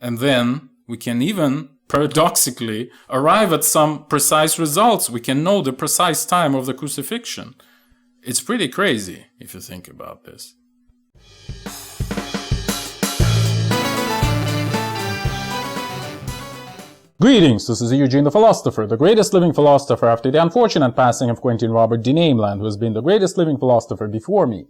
And then we can even, paradoxically, arrive at some precise results. We can know the precise time of the crucifixion. It's pretty crazy if you think about this. Greetings, this is Eugene the Philosopher, the greatest living philosopher after the unfortunate passing of Quentin Robert de Nameland, who has been the greatest living philosopher before me.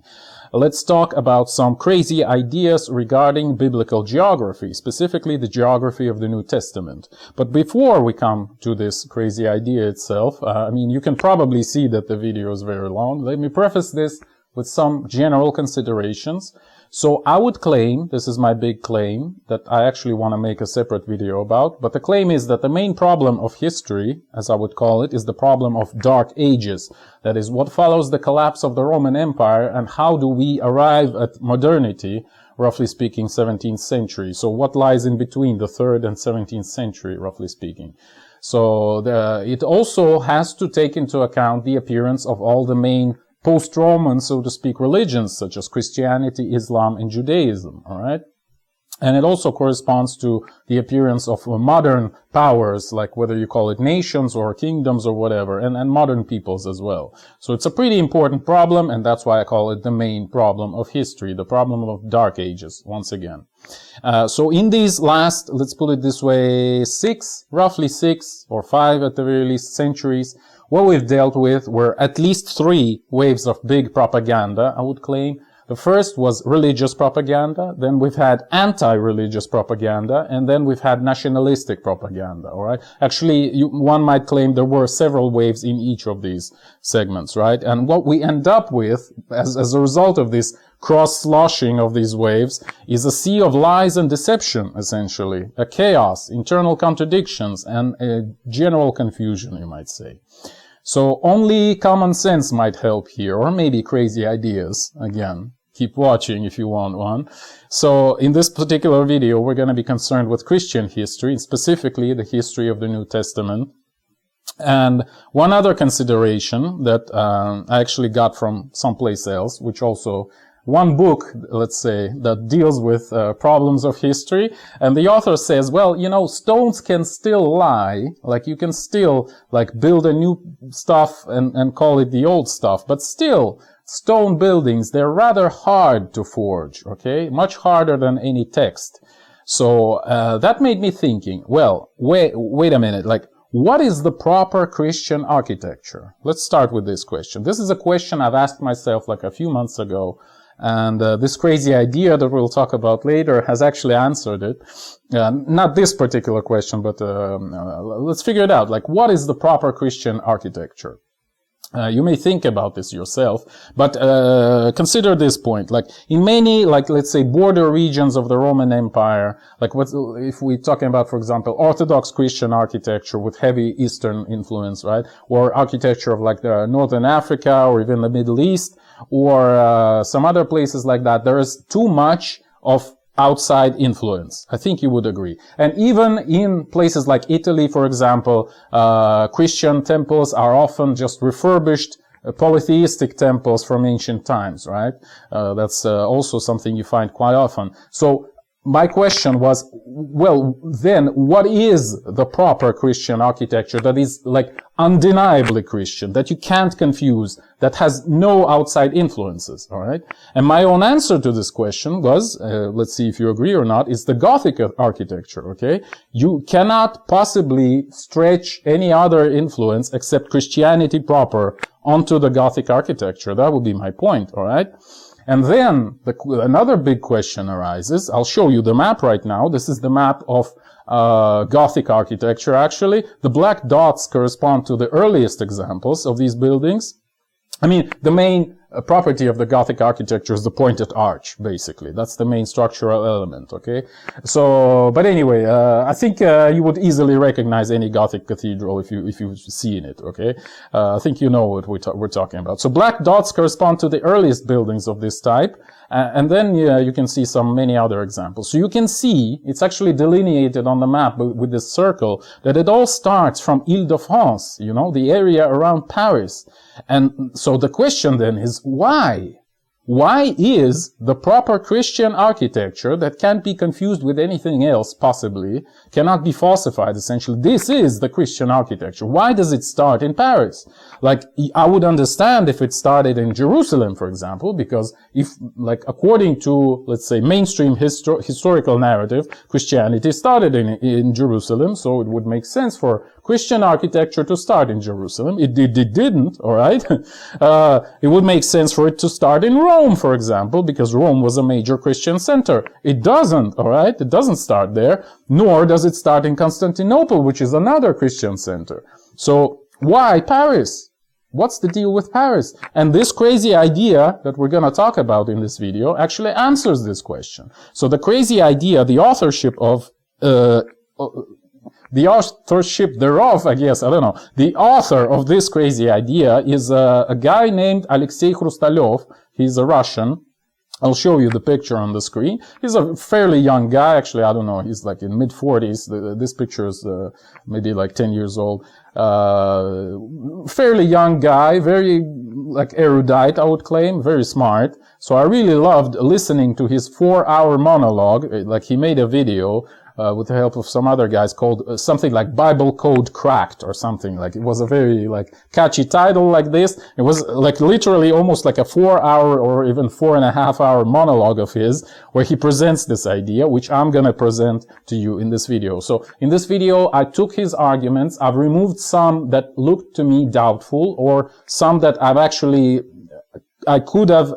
Let's talk about some crazy ideas regarding biblical geography, specifically the geography of the New Testament. But before we come to this crazy idea itself, you can probably see that the video is very long. Let me preface this with some general considerations. So I would claim, this is my big claim, that I actually want to make a separate video about, but the claim is that the main problem of history, as I would call it, is the problem of dark ages. That is, what follows the collapse of the Roman Empire and how do we arrive at modernity, roughly speaking, 17th century. So what lies in between the 3rd and 17th century, roughly speaking. So it also has to take into account the appearance of all the main post-Roman, so to speak, religions such as Christianity, Islam, and Judaism, all right? And it also corresponds to the appearance of modern powers, like whether you call it nations or kingdoms or whatever, and modern peoples as well. So it's a pretty important problem, and that's why I call it the main problem of history, the problem of dark ages, once again. So in these last, let's put it this way, roughly 6 or 5 at the very least centuries, what we've dealt with were at least 3 waves of big propaganda, I would claim. The first was religious propaganda, then we've had anti-religious propaganda, and then we've had nationalistic propaganda, alright? Actually, one might claim there were several waves in each of these segments, right? And what we end up with, as a result of this cross-sloshing of these waves, is a sea of lies and deception, essentially. A chaos, internal contradictions, and a general confusion, you might say. So only common sense might help here, or maybe crazy ideas. Again, keep watching if you want one. So in this particular video, we're going to be concerned with Christian history, specifically the history of the New Testament. And one other consideration that I actually got from someplace else, which also one book, let's say, that deals with problems of history, and the author says, well, you know, stones can still lie, like you can still build a new stuff and call it the old stuff, but still stone buildings, they're rather hard to forge, okay, much harder than any text. So that made me thinking, well, wait a minute, what is the proper Christian architecture? Let's start with this question. This is a question I've asked myself a few months ago. And this crazy idea that we'll talk about later has actually answered it. Not this particular question, but let's figure it out. What is the proper Christian architecture? You may think about this yourself, but consider this point. In many, let's say, border regions of the Roman Empire, if we're talking about, for example, Orthodox Christian architecture with heavy Eastern influence, right? Or architecture of Northern Africa or even the Middle East, or some other places like that, there is too much of outside influence. I think you would agree. And even in places like Italy, for example, Christian temples are often just refurbished polytheistic temples from ancient times, right? That's also something you find quite often. So my question was, well, then what is the proper Christian architecture that is undeniably Christian, that you can't confuse, that has no outside influences, all right? And my own answer to this question was, let's see if you agree or not, is the Gothic architecture, okay? You cannot possibly stretch any other influence except Christianity proper onto the Gothic architecture. That would be my point, all right? And then another big question arises. I'll show you the map right now. This is the map of Gothic architecture, actually. The black dots correspond to the earliest examples of these buildings. The main property of the Gothic architecture is the pointed arch, basically. That's the main structural element, okay? So, but anyway, I think you would easily recognize any Gothic cathedral if you've seen it, okay? I think you know what we're talking about. So black dots correspond to the earliest buildings of this type, and then you can see many other examples. So you can see, it's actually delineated on the map with this circle, that it all starts from Ile-de-France, the area around Paris. And so the question then is, why? Why is the proper Christian architecture that can't be confused with anything else, possibly, cannot be falsified, essentially? This is the Christian architecture. Why does it start in Paris? Like, I would understand if it started in Jerusalem, for example, because if, like, according to, let's say, mainstream historical narrative, Christianity started in Jerusalem, so it would make sense for Christian architecture to start in Jerusalem. It didn't, alright? It would make sense for it to start in Rome, for example, because Rome was a major Christian center. It doesn't, alright? It doesn't start there, nor does it start in Constantinople, which is another Christian center. So, why Paris? What's the deal with Paris? And this crazy idea that we're going to talk about in this video actually answers this question. So the crazy idea, the authorship thereof, I guess, I don't know. The author of this crazy idea is a guy named Aleksey Khrustalev. He's a Russian. I'll show you the picture on the screen. He's a fairly young guy. Actually, I don't know. He's like in mid-40s. This picture is maybe like 10 years old. Fairly young guy, very like erudite, I would claim, very smart. So I really loved listening to his 4-hour monologue. Like, he made a video with the help of some other guys called something like Bible Code Cracked or something. Like, it was a very like catchy title like this. It was like literally almost like a 4-hour or even 4.5-hour monologue of his where he presents this idea, which I'm going to present to you in this video. So in this video, I took his arguments. I've removed some that looked to me doubtful, or some that I could have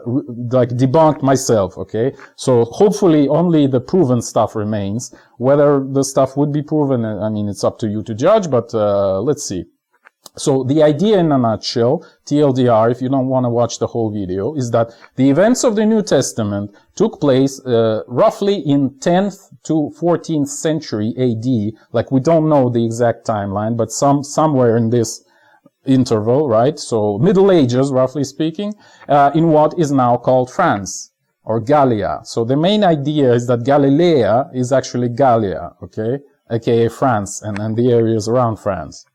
like debunked myself, okay? So hopefully only the proven stuff remains. Whether the stuff would be proven, I mean, it's up to you to judge, but let's see. So the idea in a nutshell, TLDR, if you don't want to watch the whole video, is that the events of the New Testament took place roughly in 10th to 14th century AD. Like, we don't know the exact timeline, but somewhere in this interval, right? So Middle Ages, roughly speaking, in what is now called France or Gallia. So the main idea is that Galilea is actually Gallia, okay? AKA France and the areas around France.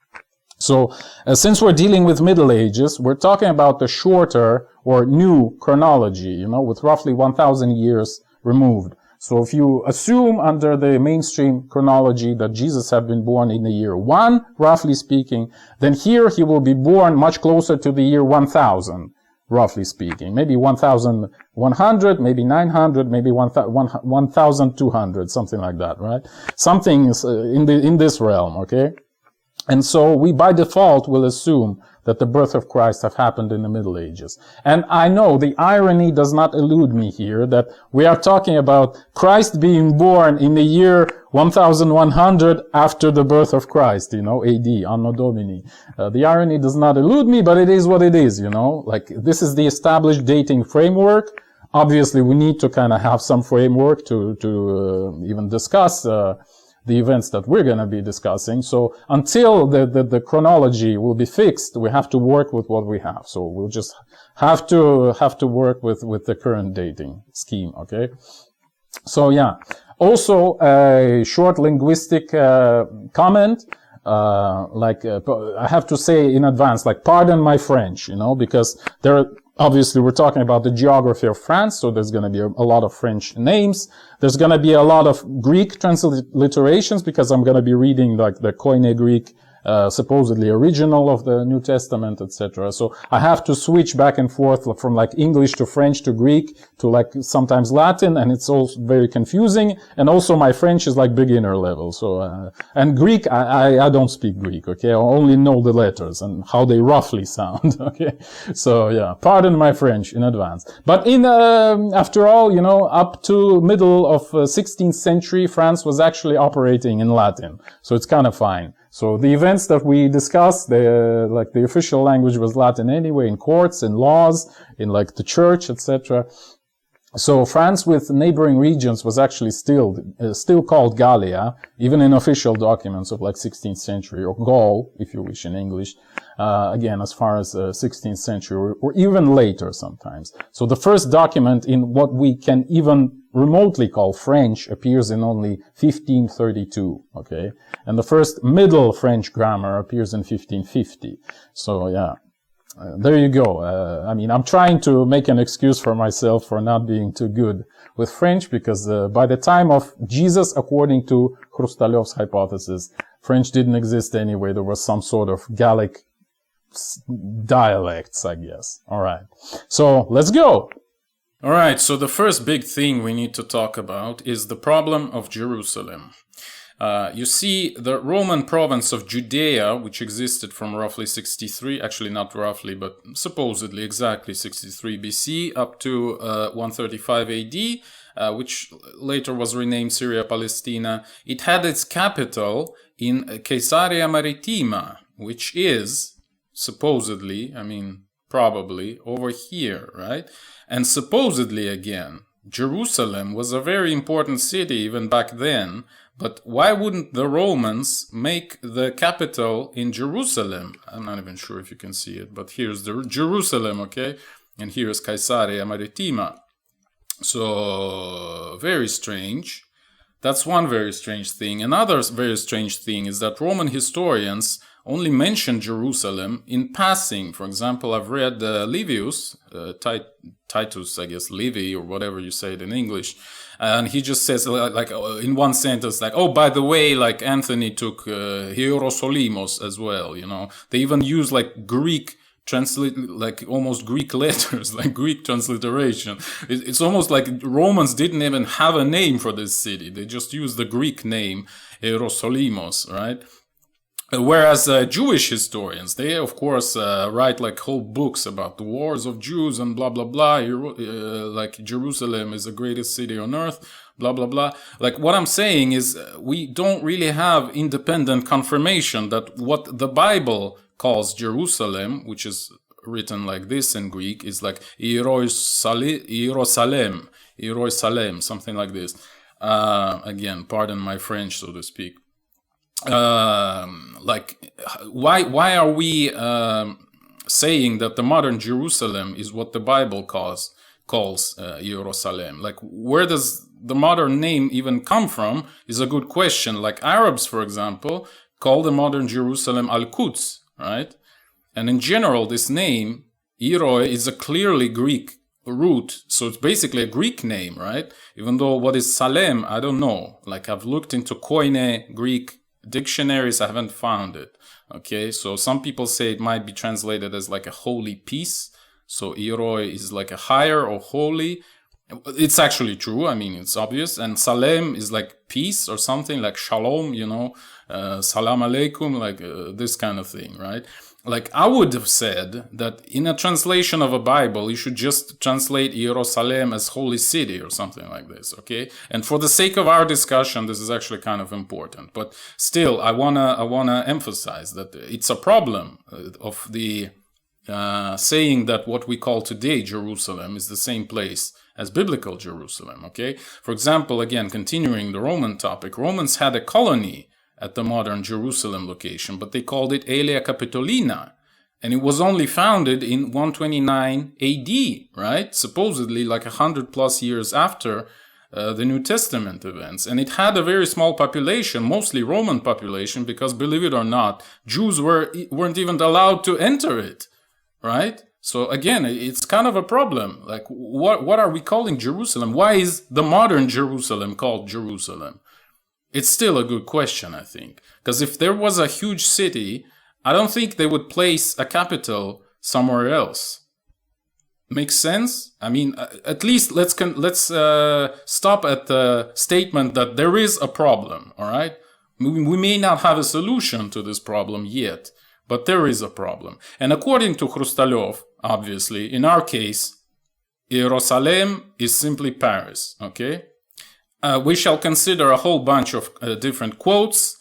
So since we're dealing with Middle Ages, we're talking about the shorter or new chronology, you know, with roughly 1,000 years removed. So if you assume under the mainstream chronology that Jesus had been born in the year 1, roughly speaking, then here he will be born much closer to the year 1000, roughly speaking. Maybe 1100, maybe 900, maybe 1200, something like that, right? Something in this realm, okay? And so we by default will assume that the birth of Christ have happened in the Middle Ages. And I know the irony does not elude me here, that we are talking about Christ being born in the year 1100 after the birth of Christ, you know, AD, Anno Domini. The irony does not elude me, but it is what it is, you know. Like, this is the established dating framework. Obviously, we need to kind of have some framework to even discuss the events that we're going to be discussing. So until the chronology will be fixed, we have to work with what we have. So we'll just have to work with the current dating scheme, okay? So yeah. Also, a short linguistic comment. I have to say in advance, like, pardon my French, you know, because obviously we're talking about the geography of France, so there's going to be a lot of French names. There's going to be a lot of Greek transliterations, because I'm going to be reading like the Koine Greek, supposedly original of the New Testament, etc. So I have to switch back and forth from like English to French to Greek to like sometimes Latin, and it's all very confusing. And also my French is like beginner level. So, and Greek, I don't speak Greek, okay? I only know the letters and how they roughly sound, okay? So yeah, pardon my French in advance. But after all, you know, up to middle of 16th century, France was actually operating in Latin. So it's kind of fine. So the events that we discussed, the official language was Latin anyway, in courts, in laws, in like the church, etc. So France with neighboring regions was actually still called Gallia, even in official documents of like 16th century, or Gaul, if you wish, in English. Again, as far as 16th century, or even later sometimes. So the first document in what we can even remotely call French appears in only 1532, okay? And the first Middle French grammar appears in 1550. So, yeah. There you go. I mean, I'm trying to make an excuse for myself for not being too good with French, because by the time of Jesus, according to Hrustalov's hypothesis, French didn't exist anyway. There was some sort of Gallic dialects, I guess. All right. So let's go. All right. So the first big thing we need to talk about is the problem of Jerusalem. You see, the Roman province of Judea, which existed from roughly 63, actually not roughly, but supposedly exactly 63 BC up to 135 AD, which later was renamed Syria Palestina. It had its capital in Caesaria Maritima, which is supposedly, I mean, probably over here, right? And supposedly, again, Jerusalem was a very important city even back then. But why wouldn't the Romans make the capital in Jerusalem? I'm not even sure if you can see it, but here's the Jerusalem, okay? And here's Caesarea Maritima. So, very strange. That's one very strange thing. Another very strange thing is that Roman historians only mention Jerusalem in passing. For example, I've read Livius, Titus, I guess, Livy, or whatever you say it in English. And he just says, like, in one sentence, like, oh, by the way, like, Anthony took Hierosolimos as well, you know. They even use, like, Greek like almost Greek letters, like Greek transliteration. It's almost like Romans didn't even have a name for this city. They just used the Greek name, Hierosolimos, right? Whereas Jewish historians, they of course write like whole books about the wars of Jews and blah blah blah. Like Jerusalem is the greatest city on earth, blah blah blah. Like what I'm saying is we don't really have independent confirmation that what the Bible calls Jerusalem, which is written like this in Greek, is like Jerusalem, something like this. Again, pardon my French, so to speak. Like why are we saying that the modern Jerusalem is what the Bible calls Jerusalem? Like, where does the modern name even come from is a good question. Like Arabs, for example, call the modern Jerusalem Al-Quds, right? And in general, this name Iroi is a clearly Greek root, so it's basically a Greek name, right? Even though what is Salem, I don't know. Like I've looked into Koine Greek dictionaries, I haven't found it. Okay, so some people say it might be translated as like a holy peace. So Iroi is like a higher or holy. It's actually true. I mean, it's obvious. And Salem is like peace or something, like shalom, you know, salam aleikum, like this kind of thing, right? Like I would have said that in a translation of a Bible, you should just translate Jerusalem as holy city or something like this, okay? And for the sake of our discussion, this is actually kind of important. But still, I wanna emphasize that it's a problem of the saying that what we call today Jerusalem is the same place as biblical Jerusalem, okay? For example, again, continuing the Roman topic, Romans had a colony at the modern Jerusalem location, but they called it Aelia Capitolina. And it was only founded in 129 AD, right? Supposedly like 100 plus years after the New Testament events. And it had a very small population, mostly Roman population, because believe it or not, Jews weren't even allowed to enter it, right? So again, it's kind of a problem. Like, what are we calling Jerusalem? Why is the modern Jerusalem called Jerusalem? It's still a good question, I think. Because if there was a huge city, I don't think they would place a capital somewhere else. Makes sense? I mean, at least let's stop at the statement that there is a problem, all right? We may not have a solution to this problem yet, but there is a problem. And according to Hrustalyov, obviously, in our case, Jerusalem is simply Paris, okay? We shall consider a whole bunch of different quotes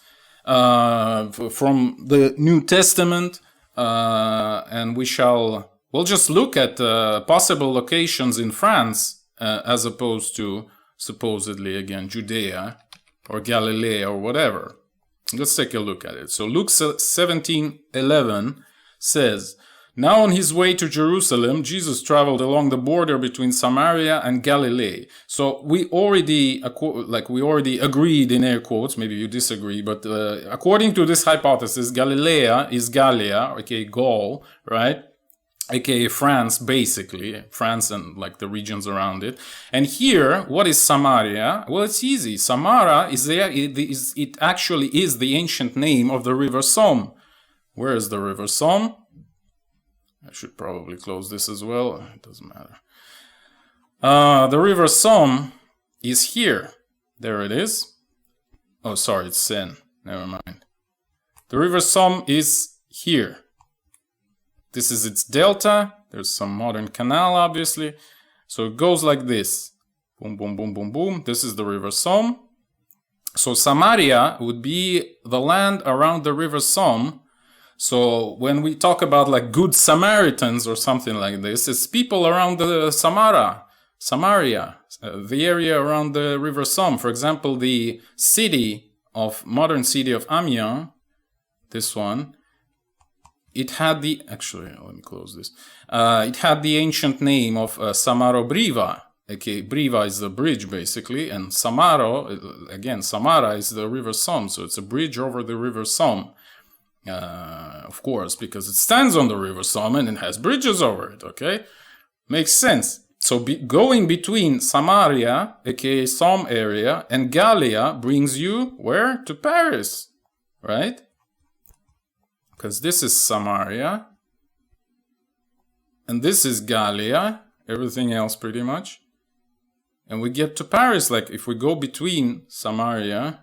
from the New Testament, and we'll just look at possible locations in France as opposed to supposedly, again, Judea or Galilee or whatever. Let's take a look at it. So Luke 17:11 says, "Now on his way to Jerusalem, Jesus traveled along the border between Samaria and Galilee." So we already agreed in air quotes, maybe you disagree, but according to this hypothesis, Galilea is Gallia, okay, Gaul, right? aka France, basically, France and like the regions around it. And here, what is Samaria? Well, it's easy. Samara is there. It actually is the ancient name of the river Somme. Where is the river Somme? I should probably close this as well. It doesn't matter. The river Somme is here. There it is. Oh, sorry, it's Seine. Never mind. The river Somme is here. This is its delta. There's some modern canal, obviously. So it goes like this. Boom, boom, boom, boom, boom. This is the river Somme. So Samaria would be the land around the river Somme. So when we talk about like good Samaritans or something like this, it's people around the Samaria, the area around the river Somme. For example, the modern city of Amiens, this one, it had the, actually, let me close this. It had the ancient name of Samaro-Briva. Okay, Briva is the bridge basically, and Samaro, again, Samara is the river Somme, so it's a bridge over the river Somme. Of course, because it stands on the river Somme and it has bridges over it, okay? Makes sense. So going between Samaria, aka Somme area, and Gallia brings you where? To Paris, right? Because this is Samaria, and this is Gallia, everything else pretty much. And we get to Paris, like if we go between Samaria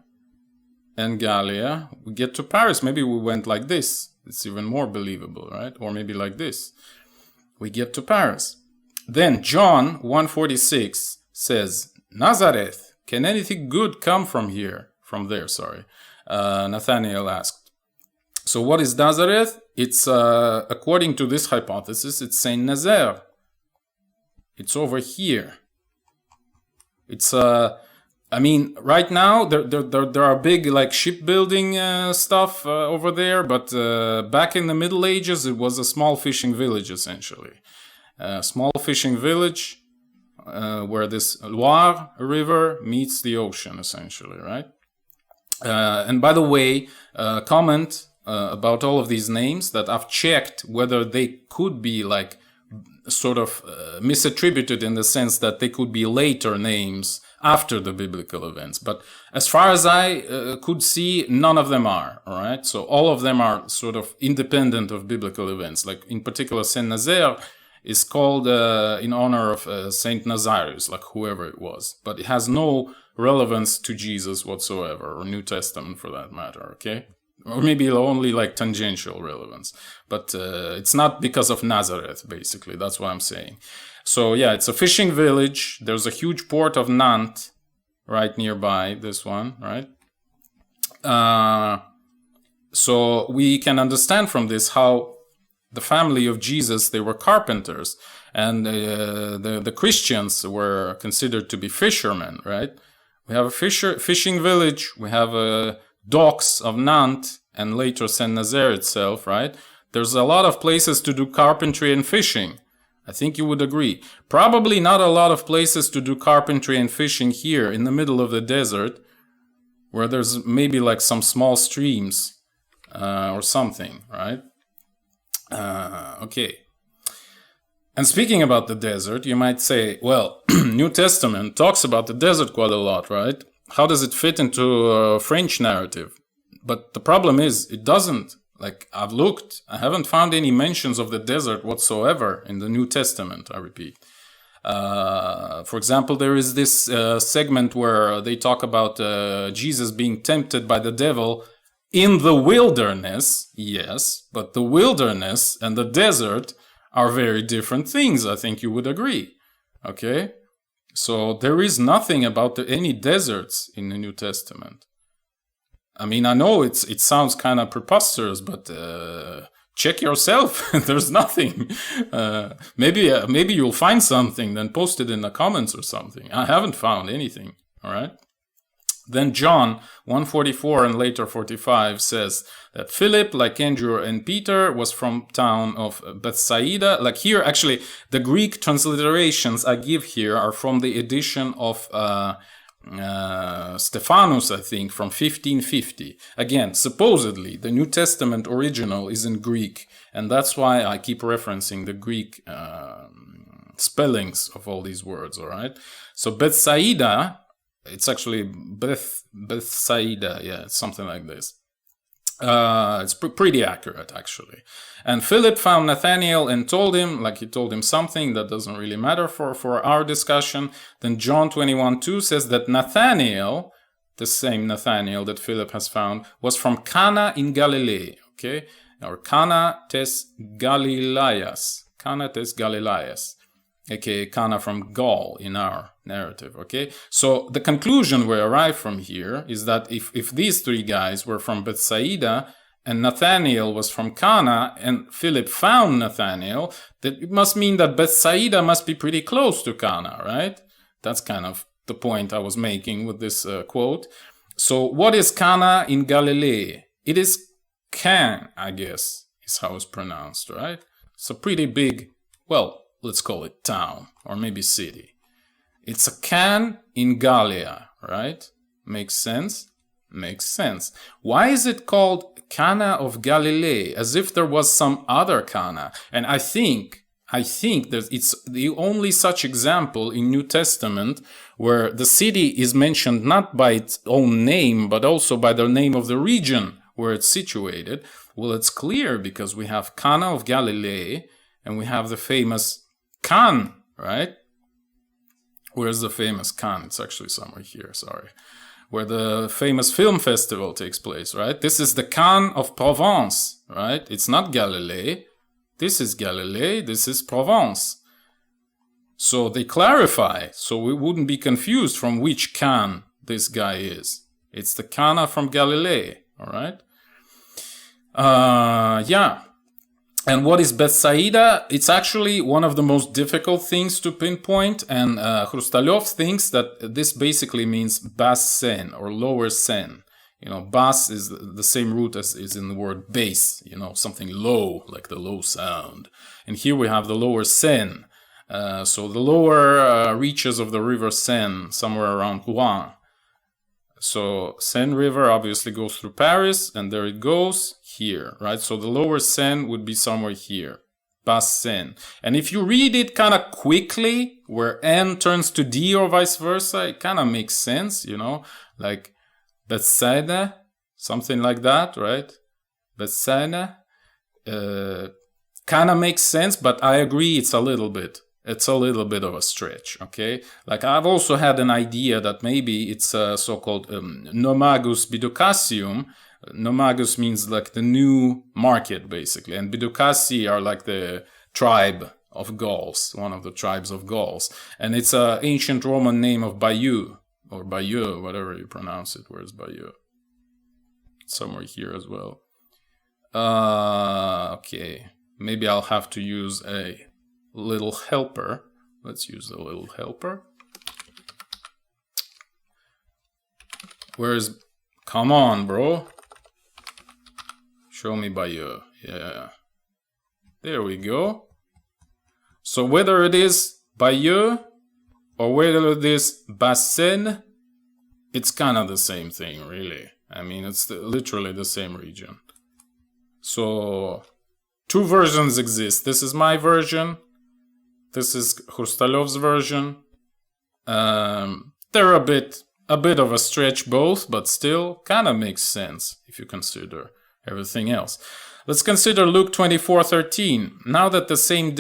and Gallia, we get to Paris. Maybe we went like this. It's even more believable, right? Or maybe like this. We get to Paris. Then John 1:46 says, Nazareth, can anything good come from there, sorry. Nathanael asked. So what is Nazareth? It's, according to this hypothesis, it's Saint Nazaire. It's over here. It's, I mean, right now, there are big, like, shipbuilding stuff over there, but back in the Middle Ages, it was a small fishing village, essentially. A small fishing village where this Loire River meets the ocean, essentially, right? And by the way, comment about all of these names that I've checked whether they could be like sort of misattributed in the sense that they could be later names after the biblical events. But as far as I could see, none of them are, all right? So all of them are sort of independent of biblical events. Like in particular, Saint Nazaire is called in honor of Saint Nazarius, like whoever it was. But it has no relevance to Jesus whatsoever, or New Testament for that matter, okay? Or maybe only like tangential relevance. But it's not because of Nazareth, basically. That's what I'm saying. So yeah, it's a fishing village. There's a huge port of Nantes right nearby, this one, right? So we can understand from this how the family of Jesus, they were carpenters. And the Christians were considered to be fishermen, right? We have a fishing village. We have docks of Nantes and later Saint Nazaire itself, right? There's a lot of places to do carpentry and fishing. I think you would agree. Probably not a lot of places to do carpentry and fishing here in the middle of the desert, where there's maybe like some small streams or something, right? Okay. And speaking about the desert, you might say, well, New Testament talks about the desert quite a lot, right? How does it fit into a French narrative? But the problem is, it doesn't. Like, I've looked, I haven't found any mentions of the desert whatsoever in the New Testament, I repeat. For example, there is this segment where they talk about Jesus being tempted by the devil in the wilderness. Yes, but the wilderness and the desert are very different things. I think you would agree. Okay? So there is nothing about any deserts in the New Testament. I mean, I know it sounds kind of preposterous, but check yourself. There's nothing. Maybe you'll find something, then post it in the comments or something. I haven't found anything. All right. Then John 1:44 and later 45 says that Philip, like Andrew and Peter, was from town of Bethsaida. Like here, actually, the Greek transliterations I give here are from the edition of Stephanus, I think, from 1550. Again, supposedly, the New Testament original is in Greek, and that's why I keep referencing the Greek spellings of all these words, all right? So Bethsaida, it's actually Bethsaida, yeah, it's something like this. It's pretty accurate, actually. And Philip found Nathanael and told him, like he told him something that doesn't really matter for our discussion. Then John 21:2 says that Nathanael, the same Nathanael that Philip has found, was from Cana in Galilee, okay? Or Cana tes Galileas, Cana tes Galileas, aka Cana from Gaul in our narrative, okay? So the conclusion we arrive from here is that if these three guys were from Bethsaida and Nathanael was from Cana and Philip found Nathanael, that it must mean that Bethsaida must be pretty close to Cana, right? That's kind of the point I was making with this quote. So what is Cana in Galilee? It is Can, I guess, is how it's pronounced, right? It's a pretty big, well, let's call it town or maybe city. It's a Can in Gallia, right? Makes sense? Makes sense. Why is it called Cana of Galilee, as if there was some other Cana? And I think that it's the only such example in New Testament where the city is mentioned not by its own name, but also by the name of the region where it's situated. Well, it's clear because we have Cana of Galilee and we have the famous Cannes, right? Where's the famous Cannes? It's actually somewhere here, sorry. Where the famous film festival takes place, right? This is the Cannes of Provence, right? It's not Galilee. This is Galilee, this is Provence. So they clarify, so we wouldn't be confused from which Cannes this guy is. It's the Cana from Galilee, all right? Yeah. And what is Bethsaida? It's actually one of the most difficult things to pinpoint, and Hrustalév thinks that this basically means bass Seine or lower Seine. You know, bass is the same root as is in the word bass, you know, something low, like the low sound. And here we have the lower Seine. So the lower reaches of the river Seine, somewhere around Rouen. So Seine River obviously goes through Paris, and there it goes here, right? So the lower Seine would be somewhere here, Basse Seine. And if you read it kind of quickly, where N turns to D or vice versa, it kind of makes sense, you know, like Bethsaida, something like that, right? Bethsaida, kind of makes sense, but I agree it's a little bit of a stretch, okay? Like I've also had an idea that maybe it's a so-called nomagus Bidocasium. Nomagus means like the new market, basically. And Bidocasi are like the tribe of Gauls, one of the tribes of Gauls. And it's an ancient Roman name of Bayeux, or Bayeux, whatever you pronounce it. Where's Bayeux? Somewhere here as well. Okay. Maybe I'll have to use a little helper. Let's use the little helper. Where's... Come on, bro. Show me Bayeux. Yeah. There we go. So whether it is Bayeux or whether it is Basse, it's kind of the same thing, really. I mean, it's literally the same region. So two versions exist. This is my version. This is Hrustalev's version. They're a bit of a stretch both, but still kind of makes sense if you consider everything else. Let's consider Luke 24:13. Now that same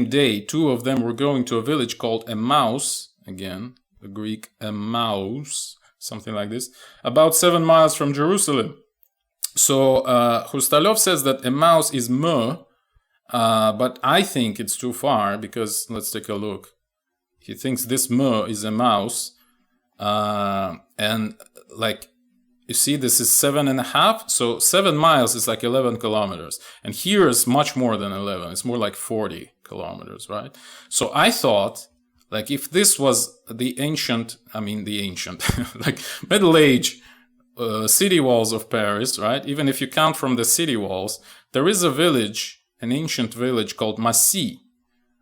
day, two of them were going to a village called Emmaus, again, the Greek Emmaus, something like this, about 7 miles from Jerusalem. So Hrustalёv says that Emmaus is me, but I think it's too far because, let's take a look. He thinks this me is Emmaus, and like, you see, this is 7.5, so 7 miles is like 11 kilometers. And here is much more than 11. It's more like 40 kilometers, right? So I thought, like, if this was the like Middle Age city walls of Paris, right? Even if you count from the city walls, there is a village, an ancient village called Massy,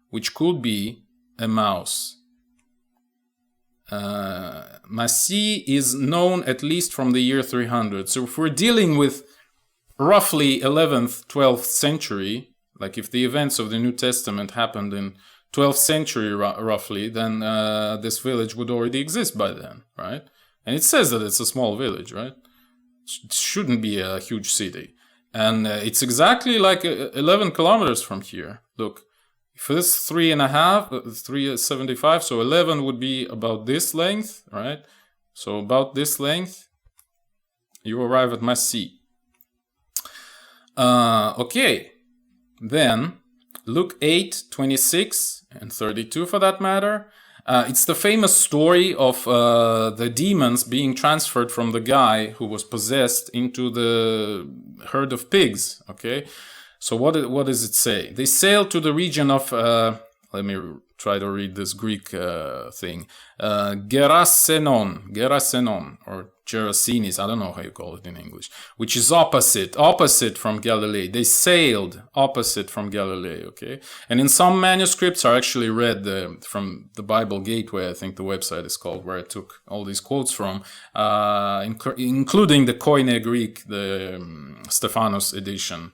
which could be Emmaus. Massy is known at least from the year 300. So if we're dealing with roughly 11th, 12th century, like if the events of the New Testament happened in 12th century roughly, then this village would already exist by then, right? And it says that it's a small village, right? It shouldn't be a huge city. And it's exactly like 11 kilometers from here. Look, if it's 375, so 11 would be about this length, right? So about this length, you arrive at Massy. Okay, then Luke 8, 26 and 32 for that matter. It's the famous story of the demons being transferred from the guy who was possessed into the herd of pigs, okay? So what does it say? They sailed to the region of, let me try to read this Greek thing, Gerasenon, or Gerasenes, I don't know how you call it in English, which is opposite from Galilee. They sailed opposite from Galilee, okay? And in some manuscripts are actually read from the Bible Gateway, I think the website is called, where I took all these quotes from, including the Koine Greek, the Stephanos edition,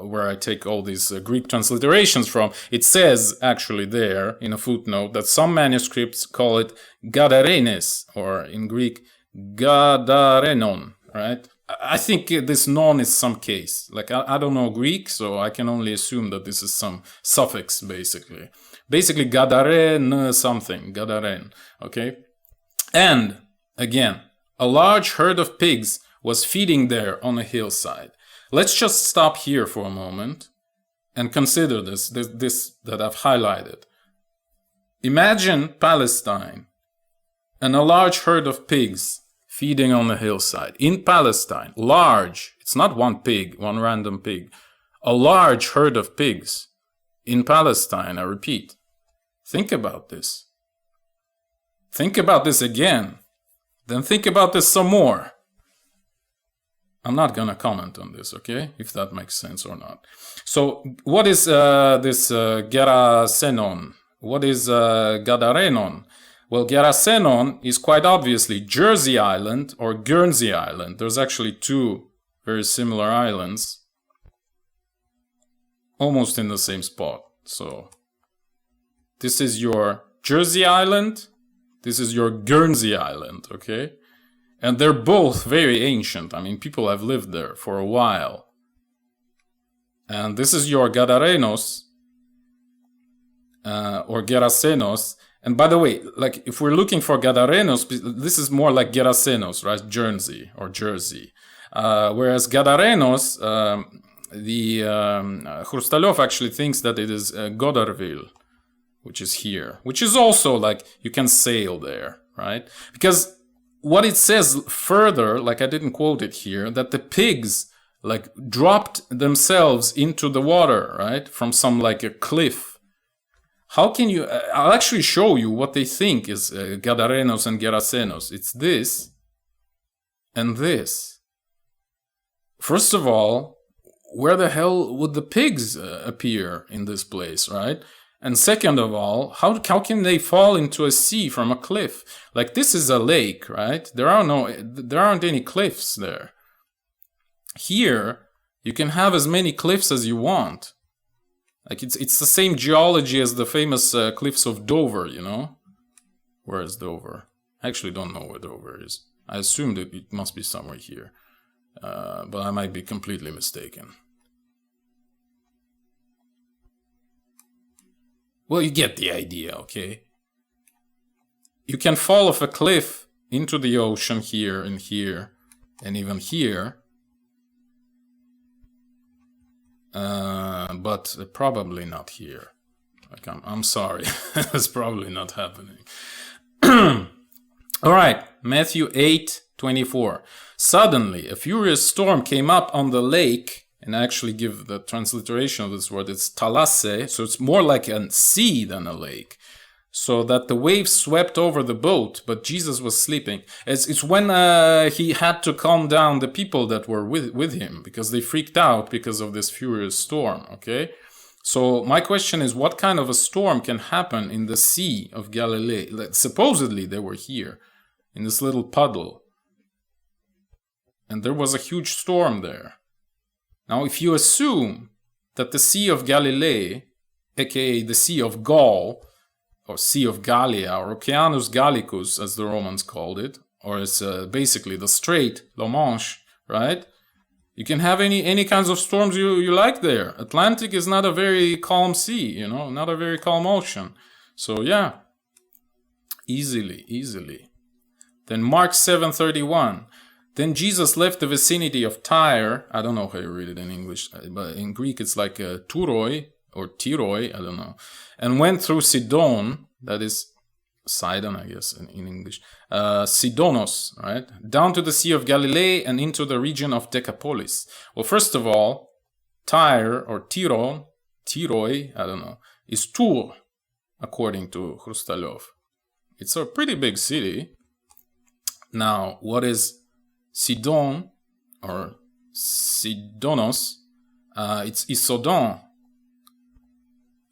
where I take all these Greek transliterations from. It says actually there in a footnote that some manuscripts call it Gadarenes, or in Greek Gadarenon, right? I think this non is some case. Like I don't know Greek, so I can only assume that this is some suffix basically. Basically Gadaren something, Gadaren, okay? And again, a large herd of pigs was feeding there on a hillside. Let's just stop here for a moment and consider this that I've highlighted. Imagine Palestine and a large herd of pigs feeding on a hillside. In Palestine, large, it's not one pig, one random pig, a large herd of pigs in Palestine, I repeat. Think about this. Think about this again. Then think about this some more. I'm not going to comment on this, okay? If that makes sense or not. So, what is this Gerasenon? What is Gadarenon? Well, Gerasenon is quite obviously Jersey Island or Guernsey Island. There's actually two very similar islands, almost in the same spot. So, this is your Jersey Island. This is your Guernsey Island, okay? And they're both very ancient. I mean, people have lived there for a while. And this is your Gadarenos, or Gerasenos. And by the way, like if we're looking for Gadarenos, this is more like Gerasenos, right? Guernsey or Jersey. Whereas Gadarenos, Hrustalyov actually thinks that it is Godarville, which is here, which is also like you can sail there, right? Because what it says further, like I didn't quote it here, that the pigs like dropped themselves into the water, right? From some like a cliff. How can you, I'll actually show you what they think is Gadarenos and Gerasenos. It's this and this. First of all, where the hell would the pigs appear in this place, right? And second of all, how can they fall into a sea from a cliff? Like this is a lake, right? There aren't any cliffs there. Here, you can have as many cliffs as you want. Like it's the same geology as the famous cliffs of Dover, you know? Where is Dover? I actually don't know where Dover is. I assumed it must be somewhere here. But I might be completely mistaken. Well, you get the idea, okay? You can fall off a cliff into the ocean here, and even here. But probably not here. Like I'm sorry, it's probably not happening. All right, Matthew 8:24. Suddenly, a furious storm came up on the lake, and I actually give the transliteration of this word. It's talasse, so it's more like a sea than a lake. So that the waves swept over the boat, but Jesus was sleeping. It's when he had to calm down the people that were with him, because they freaked out because of this furious storm, okay? So my question is, what kind of a storm can happen in the Sea of Galilee? Like, supposedly they were here in this little puddle, and there was a huge storm there. Now, if you assume that the Sea of Galilee, aka the Sea of Gaul, or Sea of Gallia, or Oceanus Gallicus, as the Romans called it, or it's basically the Strait, La Manche, right? You can have any kinds of storms you like there. Atlantic is not a very calm sea, you know, not a very calm ocean. So yeah, easily. Then Mark 7:31. Then Jesus left the vicinity of Tyre. I don't know how you read it in English, but in Greek it's like Turoi or Tiroi, I don't know. And went through Sidon, that is Sidon, I guess, in English. Sidonos, right? Down to the Sea of Galilee and into the region of Decapolis. Well, first of all, Tyre or Tiroi, I don't know, is Tours, according to Hrustalyov. It's a pretty big city. Now, what is Sidon or Sidonos? It's Isodon.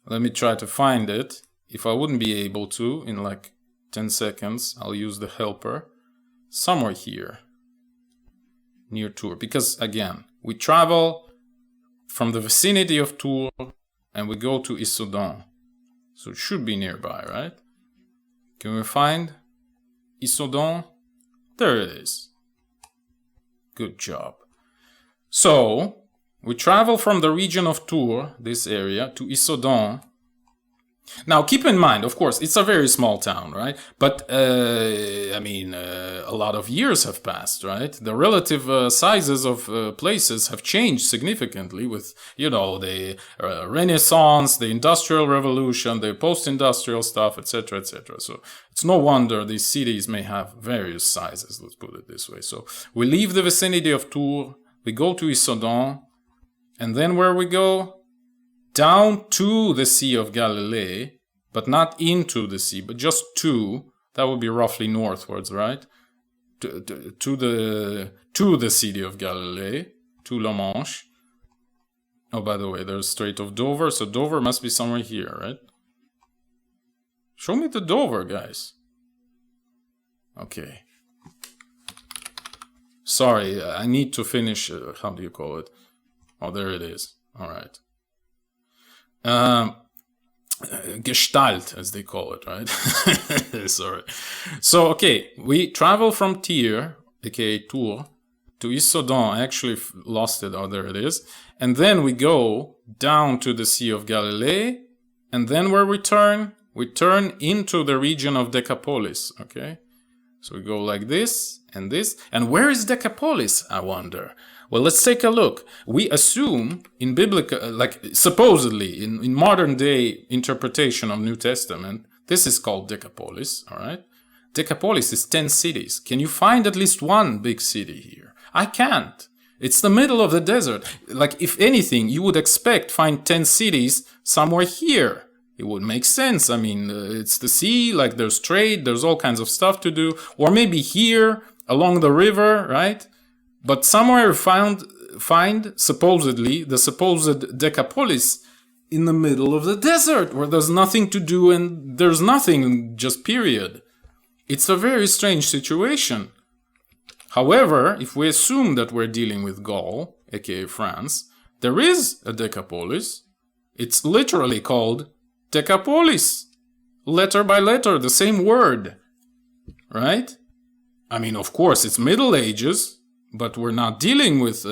Let me try to find it. If I wouldn't be able to, in like 10 seconds, I'll use the helper. Somewhere here, near Tours. Because again, we travel from the vicinity of Tours and we go to Issoudun. So it should be nearby, right? Can we find Issoudun? There it is. Good job. So, we travel from the region of Tours, this area, to Issoudun. Now, keep in mind, of course, it's a very small town, right? But, a lot of years have passed, right? The relative sizes of places have changed significantly with, the Renaissance, the Industrial Revolution, the post-industrial stuff, etc., etc. So, it's no wonder these cities may have various sizes, let's put it this way. So, we leave the vicinity of Tours, we go to Issoudun, and then where we go? Down to the Sea of Galilee, but not into the sea, but just to. That would be roughly northwards, right? To the city of Galilee, to La Manche. Oh, by the way, there's Strait of Dover, so Dover must be somewhere here, right? Show me the Dover, guys. Okay. Sorry, I need to finish, how do you call it? Oh, there it is. All right. Gestalt, as they call it, right? Sorry. So, okay, we travel from Tyre, aka Tours, to Issoudun. I actually lost it. Oh, there it is. And then we go down to the Sea of Galilee. And then where we turn into the region of Decapolis, okay? So we go like this and this. And where is Decapolis, I wonder? Well, let's take a look. We assume in biblical, supposedly in modern day interpretation of New Testament, this is called Decapolis, all right? Decapolis is 10 cities. Can you find at least one big city here? I can't. It's the middle of the desert. Like, if anything, you would find 10 cities somewhere here. It would make sense. I mean, it's the sea, like there's trade, there's all kinds of stuff to do. Or maybe here, along the river, right? But somewhere find supposedly the supposed Decapolis in the middle of the desert where there's nothing to do and there's nothing, just period. It's a very strange situation. However, if we assume that we're dealing with Gaul, aka France, there is a Decapolis. It's literally called Decapolis. Letter by letter, the same word. Right? I mean, of course, it's Middle Ages. But we're not dealing with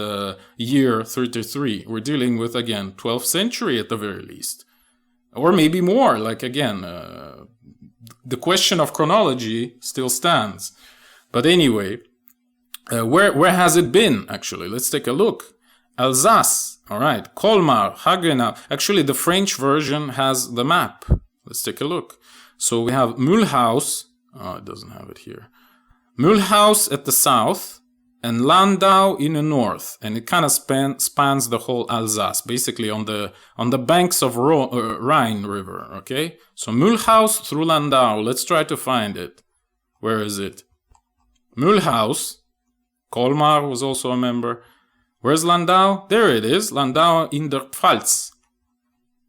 year 33. We're dealing with, again, 12th century at the very least. Or maybe more, like, again, the question of chronology still stands. But anyway, where has it been, actually? Let's take a look. Alsace, all right, Colmar, Haguenau. Actually, the French version has the map. Let's take a look. So we have Mulhouse. Oh, it doesn't have it here. Mulhouse at the south. And Landau in the north, and it kind of spans the whole Alsace, basically on the banks of Rhine River. Okay, so Mulhouse through Landau. Let's try to find it. Where is it? Mulhouse. Colmar was also a member. Where's Landau? There it is. Landau in der Pfalz.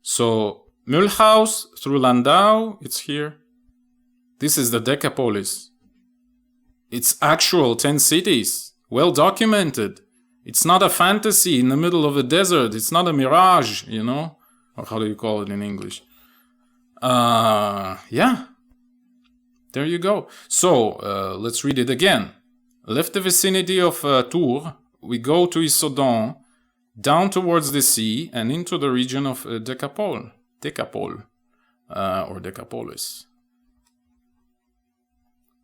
So Mulhouse through Landau, it's here. This is the Decapolis. It's actual 10 cities, well documented. It's not a fantasy in the middle of a desert. It's not a mirage, you know? Or how do you call it in English? Yeah. There you go. So, let's read it again. Left the vicinity of Tours, we go to Issoudun, down towards the sea, and into the region of Decapol, or Decapolis.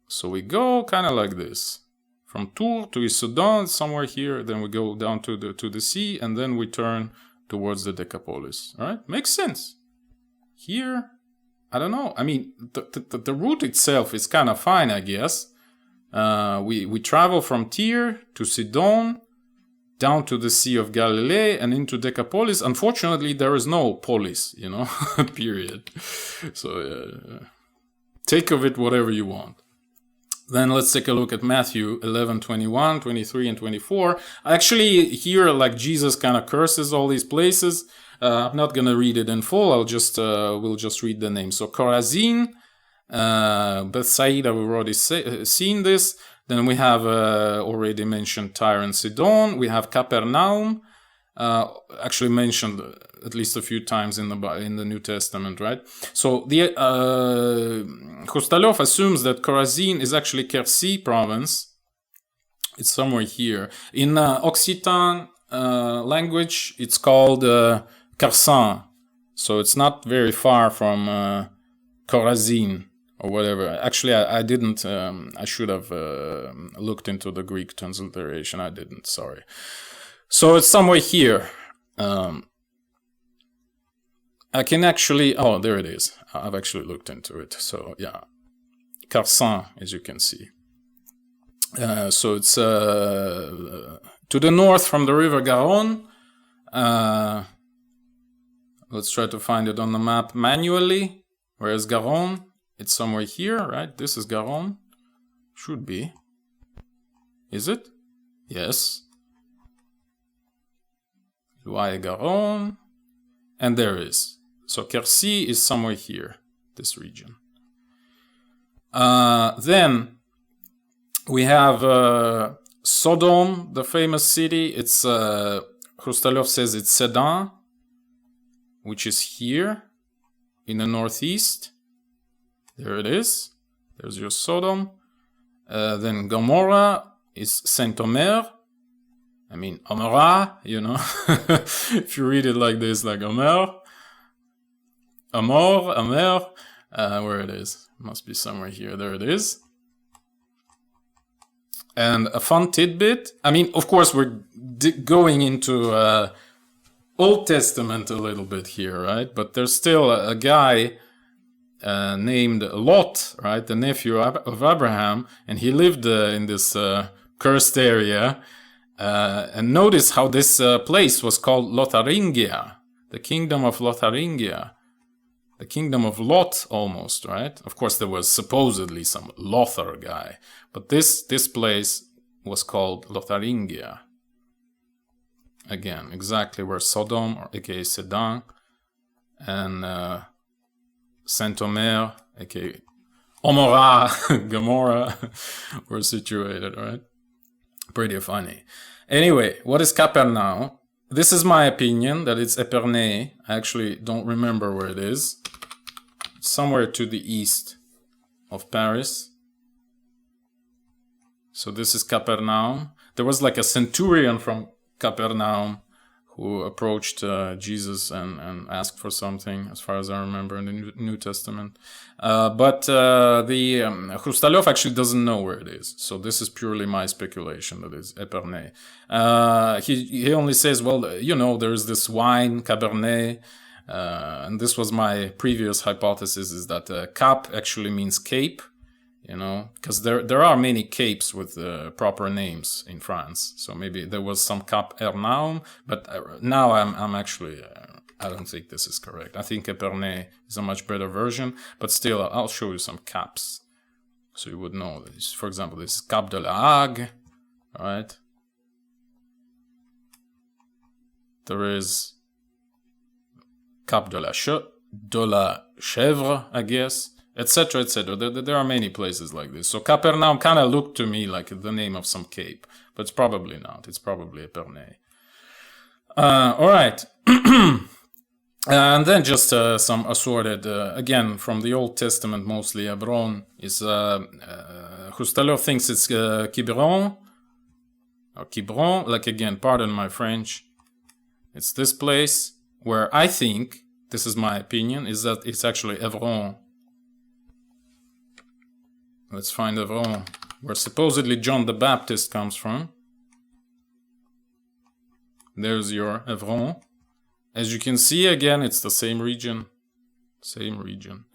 So we go kind of like this. From Tours to Issoudun, somewhere here, then we go down to the sea, and then we turn towards the Decapolis. All right? Makes sense. Here, I don't know. I mean, the route itself is kind of fine, I guess. We travel from Tyre to Sidon, down to the Sea of Galilee, and into Decapolis. Unfortunately, there is no polis, you know, period. So take of it whatever you want. Then let's take a look at Matthew 11, 21, 23, and 24. Actually, here, like, Jesus kind of curses all these places. I'm not going to read it in full. We'll just read the name. So Chorazin, Bethsaida, we've already seen this. Then we have already mentioned Tyre and Sidon. We have Capernaum, actually mentioned at least a few times in the New Testament, right? So the Hrustalyov assumes that Chorazin is actually Quercy province. It's somewhere here. In Occitan language, it's called Carsan. So it's not very far from Chorazin or whatever. Actually, I didn't. I should have looked into the Greek transliteration. I didn't. Sorry. So it's somewhere here. I can actually. Oh, there it is. I've actually looked into it. So yeah, Carsan, as you can see. So it's to the north from the river Garonne. Let's try to find it on the map manually. Where is Garonne? It's somewhere here, right? This is Garonne. Should be. Is it? Yes. Loire Garonne. And there is. So Quercy is somewhere here, this region. Then we have Sodom, the famous city. It's Hrustalyov says it's Sedan, which is here in the northeast. There it is. There's your Sodom. Then Gomorrah is Saint-Omer. I mean, Amora, you know. If you read it like this, like Omer. Amor, where it is. Must be somewhere here. There it is. And a fun tidbit. I mean, of course, we're going into Old Testament a little bit here, right? But there's still a guy named Lot, right? The nephew of Abraham. And he lived in this cursed area. And notice how this place was called Lotharingia. The kingdom of Lotharingia. The kingdom of Lot, almost, right? Of course, there was supposedly some Lothar guy. But this place was called Lotharingia. Again, exactly where Sodom, or aka Sedan, and Saint-Omer, aka Omora, Gomorrah, were situated, right? Pretty funny. Anyway, what is Capernaum? This is my opinion, that it's Epernay. I actually don't remember where it is. Somewhere to the east of Paris. So this is Capernaum. There was like a centurion from Capernaum who approached Jesus and asked for something, as far as I remember, in the New Testament. But the Hrustalyov actually doesn't know where it is. So this is purely my speculation that it's Epernay. He only says, well, you know, there's this wine, Cabernet, and this was my previous hypothesis, is that Cap actually means cape, you know, because there are many capes with proper names in France. So maybe there was some Cap Ernaum, but now I'm actually, I don't think this is correct. I think Epernay is a much better version, but still, I'll show you some caps so you would know this. For example, this is Cap de la Hague, right? There is Cap de la Chèvre, I guess, etc., etc. There are many places like this. So Capernaum kind of looked to me like the name of some cape, but it's probably not. It's probably Epernay. All right. And then just some assorted, again, from the Old Testament mostly, Hebron is, Hustalov thinks it's Quiberon, or Quiberon, like again, pardon my French. It's this place where I think, this is my opinion, is that it's actually Hebron. Let's find Hebron, where supposedly John the Baptist comes from. There's your Hebron. As you can see, again, it's the same region. Same region.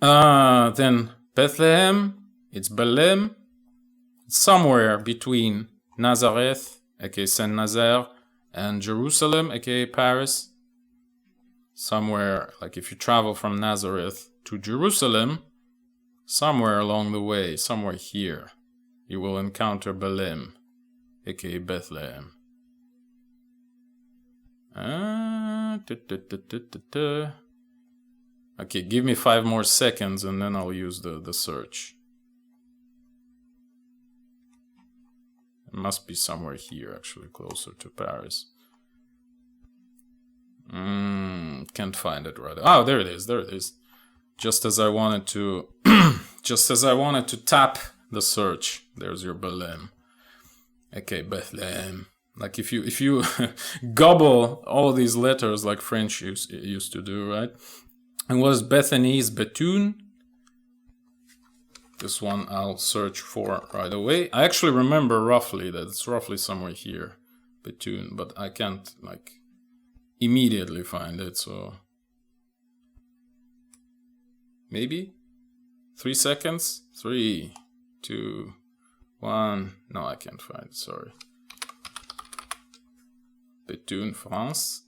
Then Bethlehem, it's Belém. It's somewhere between Nazareth, aka Saint-Nazaire, and Jerusalem, aka Paris. Somewhere, like if you travel from Nazareth to Jerusalem, somewhere along the way, somewhere here, you will encounter Belém, aka Bethlehem. Okay, give me 5 more seconds and then I'll use the search. It must be somewhere here, actually, closer to Paris. Can't find it right. Oh, there it is. There it is. Just as I wanted to, just as I wanted to tap the search. There's your Belém. Okay, Bethlehem. Like if you gobble all these letters like French used to do, right? And what is Bethany is Bethune. This one I'll search for right away. I actually remember roughly that it's roughly somewhere here, Bethune, but I can't like immediately find it, so maybe 3 seconds. 3, 2, 1. No, I can't find it, sorry. Bethune, France.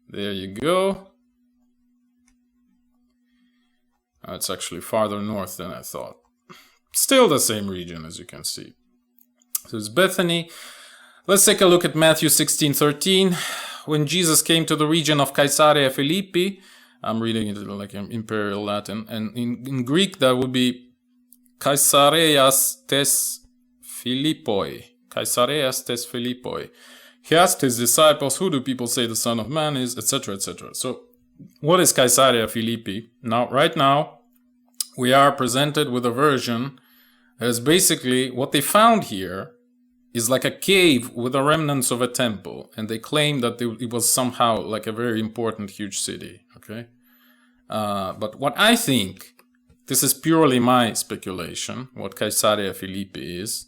There you go. It's actually farther north than I thought. Still the same region, as you can see. So it's Bethany. Let's take a look at Matthew 16:13. When Jesus came to the region of Caesaria Philippi, I'm reading it like in Imperial Latin, and in Greek that would be Caesarias tes Philippoi. Caesarias tes Philippoi. He asked his disciples, who do people say the Son of Man is, etc., etc. So, what is Caesaria Philippi? Now, right now, we are presented with a version that is basically what they found here is like a cave with the remnants of a temple, and they claim that it was somehow like a very important, huge city. Okay, but what I think, this is purely my speculation, what Caesaria Philippi is.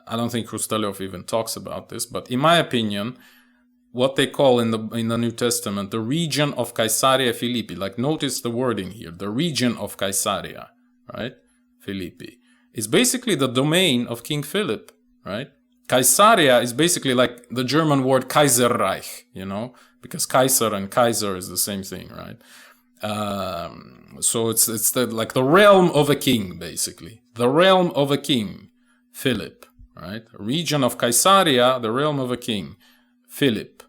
I don't think Hrustalév even talks about this, but in my opinion, what they call in the New Testament the region of Caesaria Philippi, like notice the wording here, the region of Caesarea, right? Philippi is basically the domain of King Philip, right? Caesarea is basically like the German word Kaiserreich, you know, because Kaiser and Kaiser is the same thing, right? So it's like the realm of a king, basically, the realm of a king, Philip. Right, region of Caesarea, the realm of a king, Philip.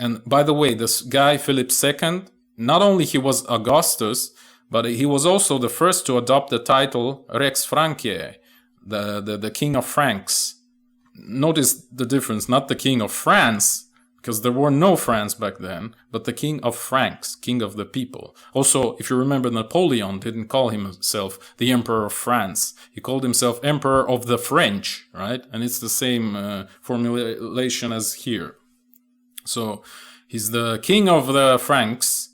And by the way, this guy Philip II, not only he was Augustus, but he was also the first to adopt the title Rex Franciae, the king of Franks. Notice the difference, not the king of France, because there were no France back then, but the king of Franks, king of the people. Also, if you remember, Napoleon didn't call himself the Emperor of France. He called himself Emperor of the French, right? And it's the same formulation as here. So, he's the king of the Franks,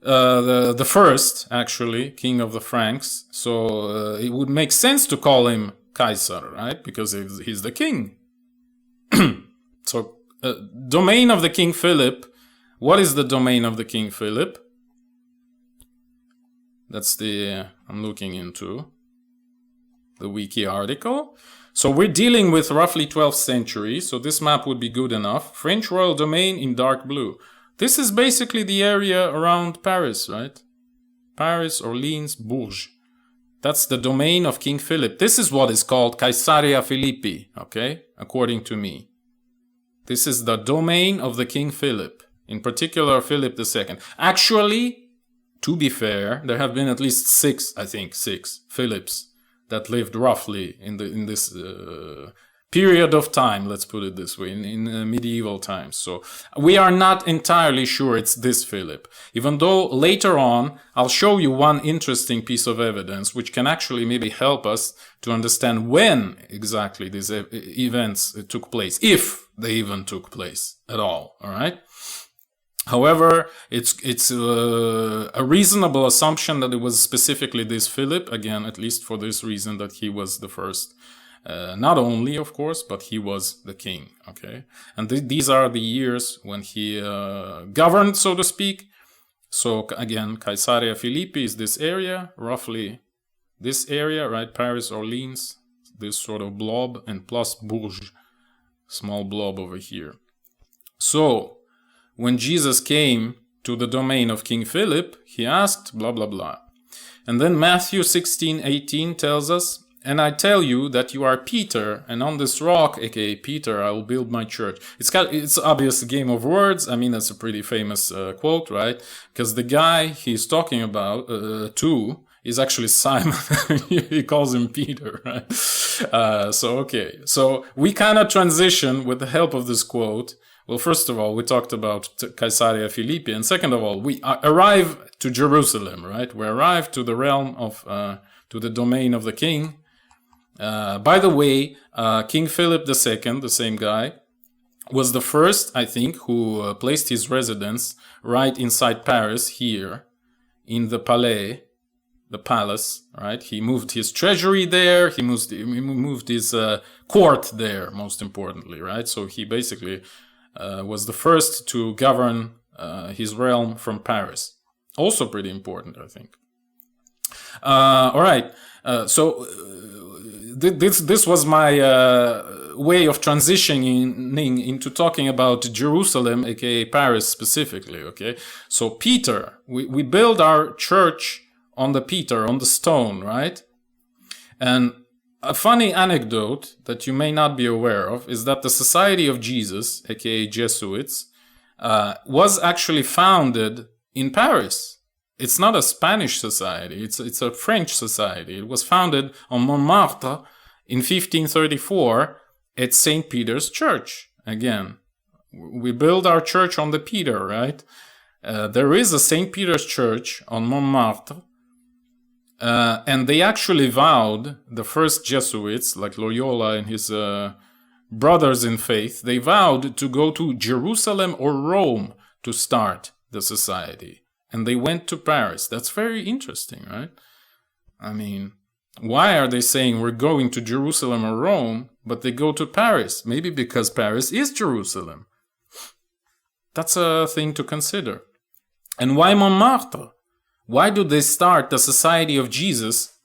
the first, actually, king of the Franks. So, it would make sense to call him Kaiser, right? Because he's the king. So, domain of the King Philip. What is the domain of the King Philip? That's the I'm looking into the wiki article. So we're dealing with roughly 12th century. So this map would be good enough. French royal domain in dark blue. This is basically the area around Paris, right? Paris, Orleans, Bourges. That's the domain of King Philip. This is what is called Caesaria Philippi, okay? According to me. This is the domain of the King Philip in particular Philip II. Actually, to be fair, there have been at least six Philips that lived roughly in this period of time, let's put it this way, in medieval times. So we are not entirely sure it's this Philip, even though later on I'll show you one interesting piece of evidence which can actually maybe help us to understand when exactly these events took place, if they even took place at all. All right. However, it's a reasonable assumption that it was specifically this Philip, again, at least for this reason that he was the first. Not only, of course, but he was the king, okay? And these are the years when he governed, so to speak. So, again, Caesaria Philippi is this area, roughly this area, right? Paris, Orleans, this sort of blob, and plus Bourges, small blob over here. So, when Jesus came to the domain of King Philip, he asked, blah, blah, blah. And then Matthew 16:18 tells us, "And I tell you that you are Peter, and on this rock, aka Peter, I will build my church." It's obvious game of words. I mean, that's a pretty famous quote, right? Because the guy he's talking about to is actually Simon. He calls him Peter, right? So we kind of transition with the help of this quote. Well, first of all, we talked about Caesaria Philippi, and second of all, we arrive to Jerusalem, right? We arrive to the realm of, to the domain of the king. By the way, King Philip II, the same guy, was the first, I think, who placed his residence right inside Paris here, in the Palais, the palace, right? He moved his treasury there, he moved his court there, most importantly, right? So he basically was the first to govern his realm from Paris. Also pretty important, I think. All right, so this was my way of transitioning into talking about Jerusalem, aka Paris specifically, okay? So Peter, we build our church on the stone, right? And a funny anecdote that you may not be aware of is that the Society of Jesus, aka Jesuits, was actually founded in Paris. It's not a Spanish society, it's a French society. It was founded on Montmartre in 1534 at St. Peter's Church. Again, we build our church on the Peter, right? There is a St. Peter's Church on Montmartre, and they actually vowed, the first Jesuits, like Loyola and his brothers in faith, they vowed to go to Jerusalem or Rome to start the society. And they went to Paris. That's very interesting, right? I mean, why are they saying we're going to Jerusalem or Rome, but they go to Paris? Maybe because Paris is Jerusalem. That's a thing to consider. And why Montmartre? Why do they start the Society of Jesus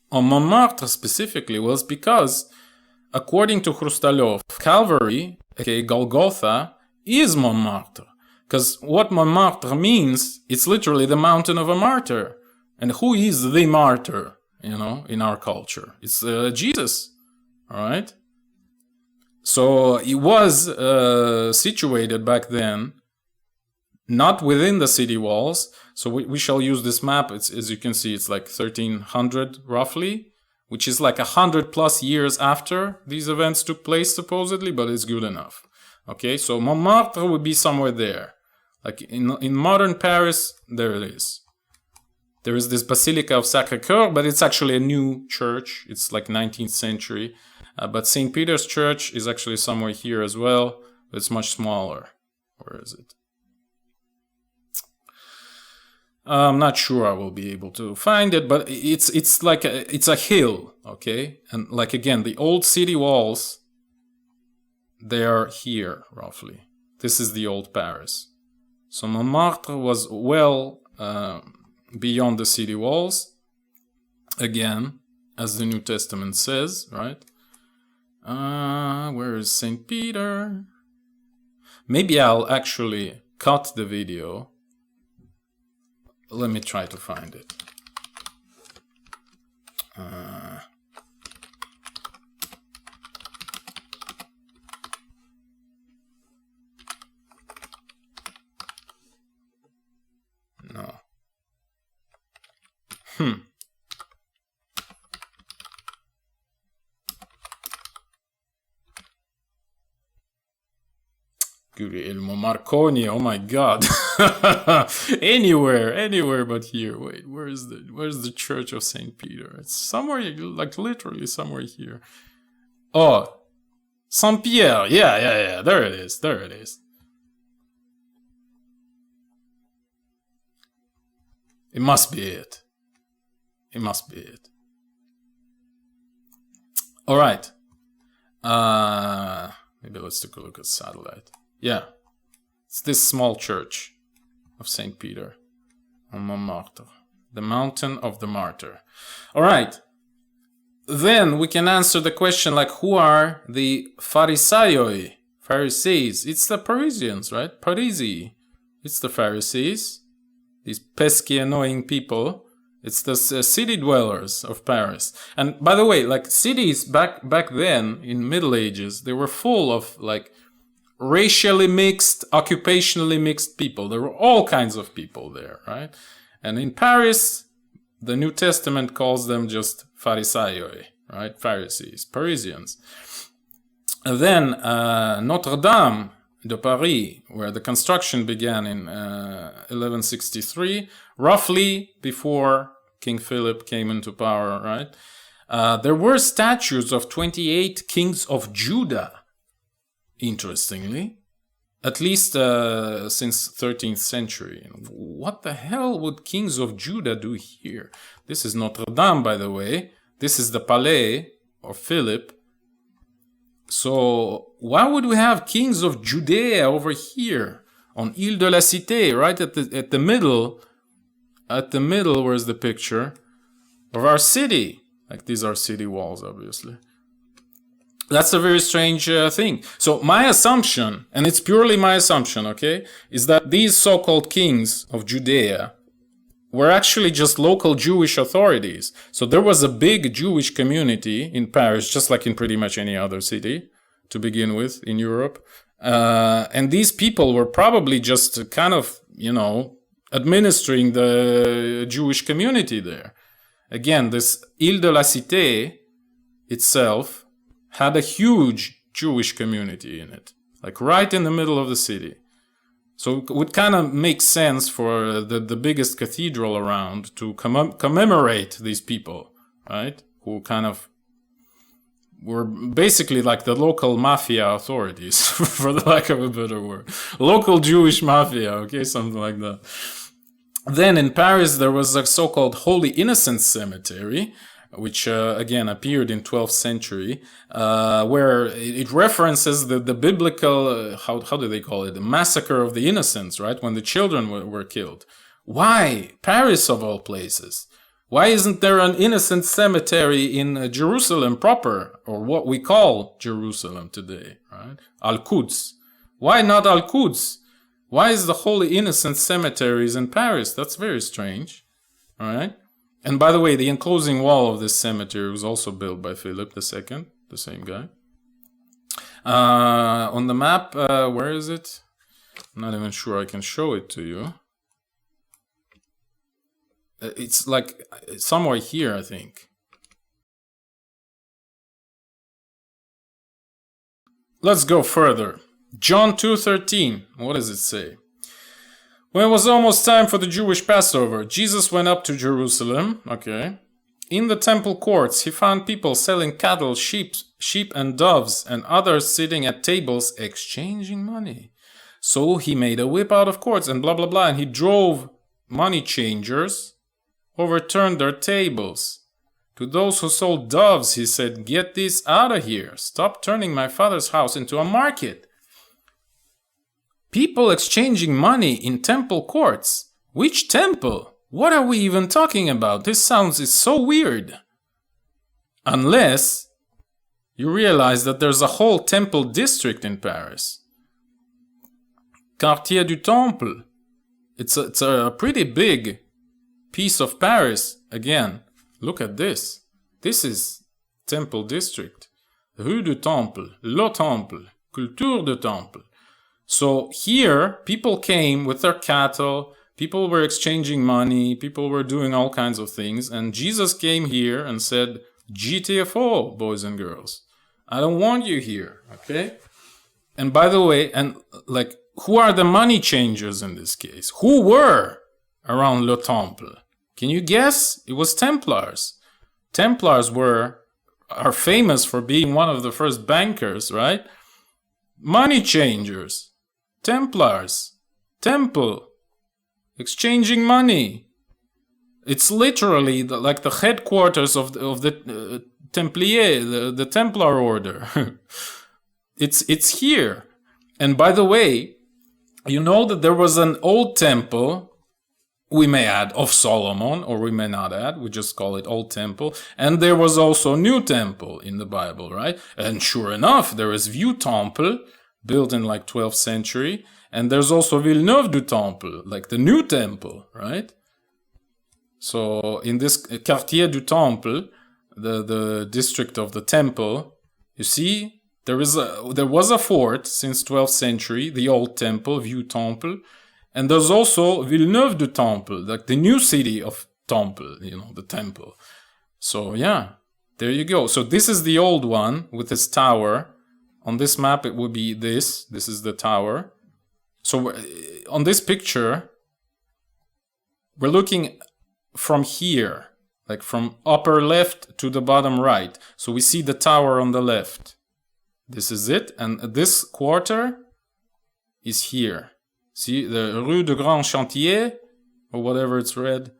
on Montmartre specifically? Well, it's because, according to Hrustalév, Calvary, aka Golgotha, is Montmartre. Because what Montmartre means, it's literally the mountain of a martyr. And who is the martyr, in our culture? It's Jesus, all right? So it was situated back then, not within the city walls. So we shall use this map. It's, as you can see, it's like 1300 roughly, which is like 100 plus years after these events took place, supposedly, but it's good enough. Okay, so Montmartre would be somewhere there. Like in modern Paris, there it is. There is this Basilica of Sacré-Cœur, but it's actually a new church. It's like 19th century. But St. Peter's Church is actually somewhere here as well. But it's much smaller. Where is it? I'm not sure I will be able to find it, but it's like it's a hill, okay? And like again, the old city walls, they are here roughly. This is the old Paris. So Montmartre was well beyond the city walls, again, as the New Testament says, right? Where is St. Peter? Maybe I'll actually cut the video. Let me try to find it. Guglielmo Marconi, oh my god. anywhere but here. Wait, where's the Church of St. Peter? It's somewhere, like literally somewhere here. Oh, Saint Pierre. Yeah. There it is. It must be it. All right. Maybe let's take a look at satellite. Yeah, it's this small church of St. Peter on Montmartre, the mountain of the martyr. All right. Then we can answer the question, like, who are the Pharisaioi? Pharisees. It's the Parisians, right? Parisii. It's the Pharisees. These pesky, annoying people. It's the city dwellers of Paris. And by the way, like, cities back then in Middle Ages, they were full of like racially mixed, occupationally mixed people. There were all kinds of people there, right? And in Paris, the New Testament calls them just Pharisaioi, right? Pharisees, Parisians. And then Notre Dame de Paris, where the construction began in 1163, roughly before King Philip came into power, right? There were statues of 28 kings of Judah, interestingly, at least since 13th century. What the hell would kings of Judah do here? This is Notre Dame, by the way. This is the Palais of Philip. So why would we have kings of Judea over here on Ile de la Cité, right at the middle? At the middle, where's the picture of our city? Like, these are city walls, obviously. That's a very strange thing. So my assumption, and it's purely my assumption, okay, is that these so-called kings of Judea were actually just local Jewish authorities. So there was a big Jewish community in Paris, just like in pretty much any other city to begin with in Europe. And these people were probably just kind of, administering the Jewish community there. Again, this Ile de la Cité itself had a huge Jewish community in it, like right in the middle of the city. So it would kind of make sense for the biggest cathedral around to commemorate these people, right? Who kind of were basically like the local mafia authorities, for the lack of a better word. Local Jewish mafia, okay, something like that. Then in Paris, there was a so-called Holy Innocents Cemetery, which again appeared in 12th century, where it references the biblical, how do they call it, the massacre of the innocents, right, when the children were killed. Why Paris of all places? Why isn't there an innocent cemetery in Jerusalem proper, or what we call Jerusalem today, right? Al-Quds. Why not Al-Quds? Why is the Holy Innocent Cemeteries in Paris? That's very strange, all right? And by the way, the enclosing wall of this cemetery was also built by Philip II, the same guy. On the map, where is it? I'm not even sure I can show it to you. It's like somewhere here, I think. Let's go further. John 2:13. What does it say? When it was almost time for the Jewish Passover, Jesus went up to Jerusalem. Okay. In the temple courts, he found people selling cattle, sheep and doves, and others sitting at tables exchanging money. So he made a whip out of cords and blah, blah, blah, and he drove money changers, overturned their tables. To those who sold doves, he said, "Get this out of here. Stop turning my Father's house into a market." People exchanging money in temple courts. Which temple? What are we even talking about? This is so weird. Unless you realize that there's a whole temple district in Paris. Quartier du Temple. It's a pretty big piece of Paris. Again, look at this. This is temple district. Rue du Temple, Le Temple, Culture du Temple. So here, people came with their cattle, People were exchanging money. People were doing all kinds of things. And Jesus came here and said, GTFO, boys and girls. I don't want you here, okay? And by the way, and like, who are the money changers in this case? Who were around Le Temple? Can you guess? It was Templars. Templars are famous for being one of the first bankers, right? Money changers. Templars. Temple. Exchanging money. It's literally like the headquarters of the Templier, the Templar order. It's here. And by the way, you know that there was an old temple, we may add, of Solomon, or we may not add, we just call it Old Temple. And there was also a new temple in the Bible, right? And sure enough, there is Vieux Temple, built in like 12th century. And there's also Villeneuve du Temple, like the new temple, right? So in this Quartier du Temple, the district of the temple, you see, there was a fort since 12th century, the old temple, Vieux Temple. And there's also Villeneuve du Temple, like the new city of Temple, the temple. So yeah, there you go. So this is the old one with this tower. On this map, it would be this. This is the tower. So on this picture, we're looking from here, like from upper left to the bottom right. So we see the tower on the left. This is it. And this quarter is here. See the Rue de Grand Chantier, or whatever it's read.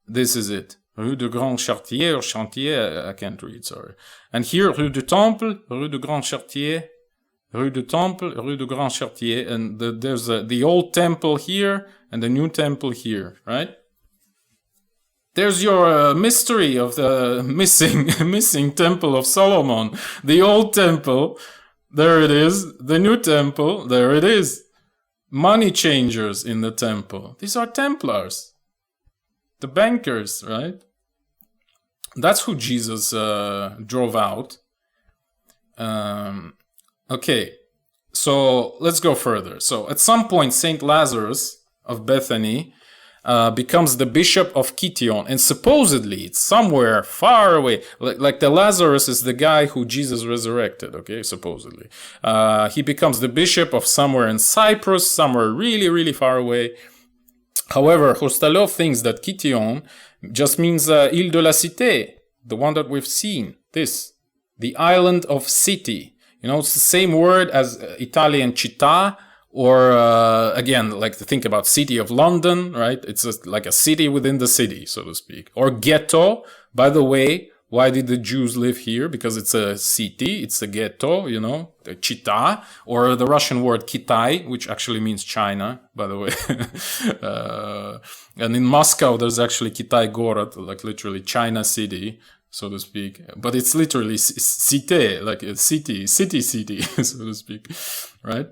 This is it. Rue de Grand Chartier or Chantier, I can't read, sorry. And here, Rue du Temple, Rue de Grand Chartier, Rue du Temple, Rue de Grand Chartier, and there's the old temple here and the new temple here, right? There's your mystery of the missing temple of Solomon. The old temple, there it is. The new temple, there it is. Money changers in the temple. These are Templars. The bankers, right? That's who Jesus drove out. Okay, so let's go further. So at some point, Saint Lazarus of Bethany becomes the bishop of Kition, and supposedly it's somewhere far away. Like the Lazarus is the guy who Jesus resurrected, okay, supposedly. He becomes the bishop of somewhere in Cyprus, somewhere really, really far away. However, Hrustalév thinks that Kition just means Île de la Cité, the one that we've seen, the island of city. It's the same word as Italian città, or again, like to think about city of London, right? It's just like a city within the city, so to speak. Or ghetto. By the way, why did the Jews live here? Because it's a city, it's a ghetto, the città, or the Russian word Kitai, which actually means China, by the way. And in Moscow, there's actually Kitai Gorod, like literally China city, so to speak. But it's literally cité, like a city, so to speak, right?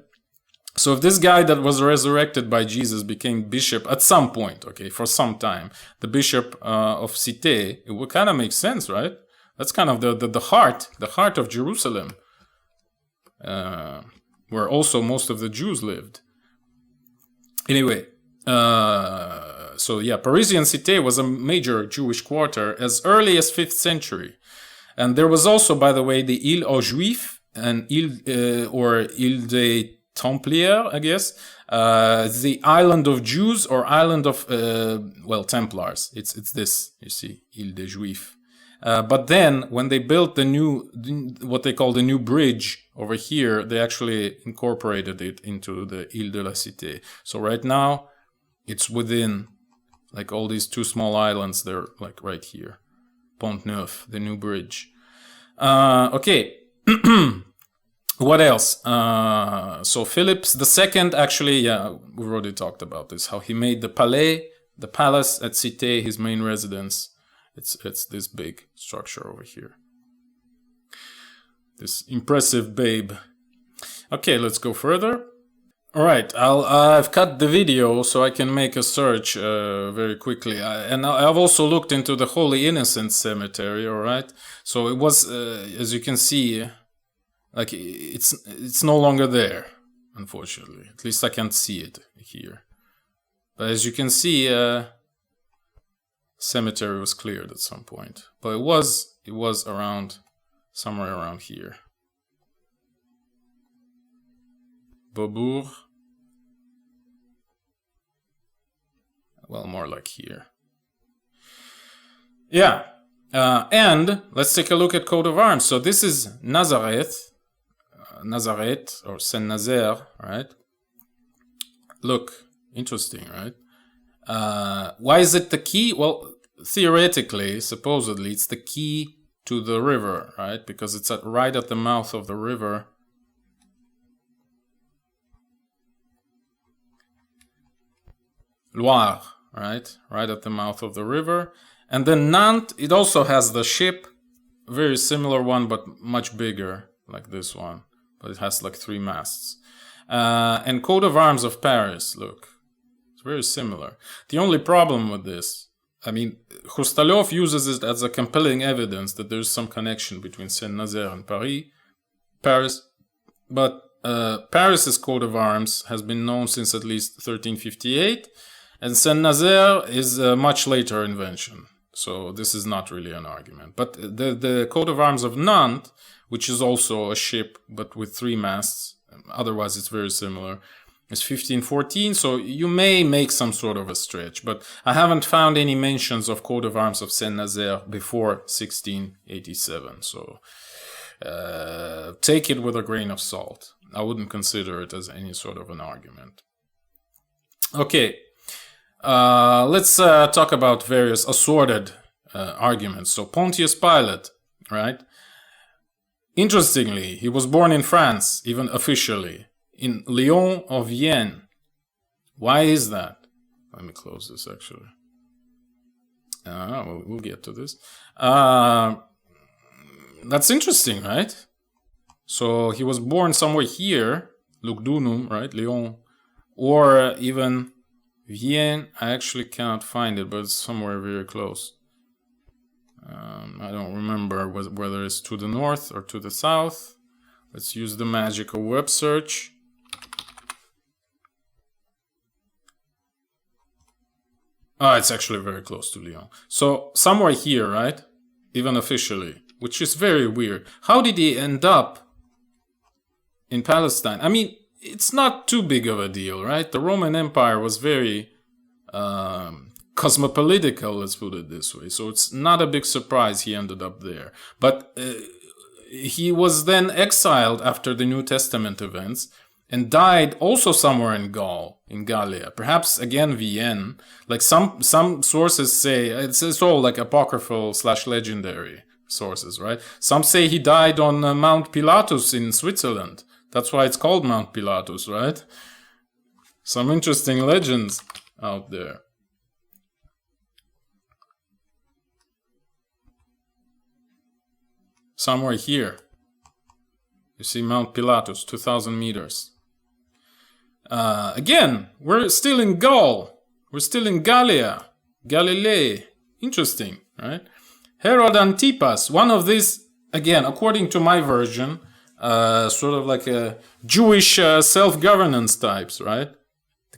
So if this guy that was resurrected by Jesus became bishop at some point, okay, for some time, the bishop of Cité, it would kind of make sense, right? That's kind of the heart of Jerusalem, where also most of the Jews lived. Anyway, so yeah, Parisian Cité was a major Jewish quarter as early as 5th century. And there was also, by the way, the Île aux Juifs and Île des Templiers, I guess, the island of Jews or island of, Templars. It's this, you see, Île des Juifs. But then when they built what they call the new bridge over here, they actually incorporated it into the Île de la Cité. So right now, it's within, like all these two small islands, they're like right here. Pont Neuf, the new bridge. Okay. What else? So Philip II, actually, yeah, we already talked about this, how he made the palace at Cité, his main residence. It's this big structure over here. This impressive babe. Okay, let's go further. All right, I've cut the video so I can make a search very quickly. And I've also looked into the Holy Innocents Cemetery, all right? So it was, as you can see, like it's no longer there, unfortunately. At least I can't see it here. But as you can see, cemetery was cleared at some point. But it was around, somewhere around here. Beaubourg. Well, more like here. Yeah. And let's take a look at coat of arms. So this is Nazareth, or Saint-Nazaire, right? Look, interesting, right? Why is it the key? Well, theoretically, supposedly, it's the key to the river, right? Because it's right at the mouth of the river. Loire, right? Right at the mouth of the river. And then Nantes, it also has the ship, very similar one, but much bigger, like this one. But it has like 3 masts. And coat of arms of Paris, look. It's very similar. The only problem with this, I mean, Hrustalév uses it as a compelling evidence that there's some connection between Saint-Nazaire and Paris. But Paris's coat of arms has been known since at least 1358. And Saint-Nazaire is a much later invention. So this is not really an argument. But the coat of arms of Nantes, which is also a ship, but with 3 masts, otherwise it's very similar, is 1514. So you may make some sort of a stretch. But I haven't found any mentions of coat of arms of Saint-Nazaire before 1687. So take it with a grain of salt. I wouldn't consider it as any sort of an argument. Okay. Let's talk about various assorted arguments. So Pontius Pilate, right? Interestingly, he was born in France, even officially, in Lyon or Vienne. Why is that? Let me close this, actually. We'll get to this. That's interesting, right? So he was born somewhere here, Lugdunum, right? Lyon, or even Vienne. I actually cannot find it, but it's somewhere very close. I don't remember whether it's to the north or to the south. Let's use the magical web search. It's actually very close to Lyon. So somewhere here, right? Even officially, which is very weird. How did he end up in Palestine? I mean, it's not too big of a deal, right? The Roman Empire was very cosmopolitical, let's put it this way. So it's not a big surprise he ended up there. But he was then exiled after the New Testament events and died also somewhere in Gaul, in Gallia. Perhaps again Vienne. Like some sources say, it's all like apocryphal / legendary sources, right? Some say he died on Mount Pilatus in Switzerland. That's why it's called Mount Pilatus, right? Some interesting legends out there. Somewhere here, you see Mount Pilatus, 2,000 meters. Again, we're still in Gaul. We're still in Gallia, Galilee. Interesting, right? Herod Antipas, one of these, again, according to my version, sort of like a Jewish self-governance types, right?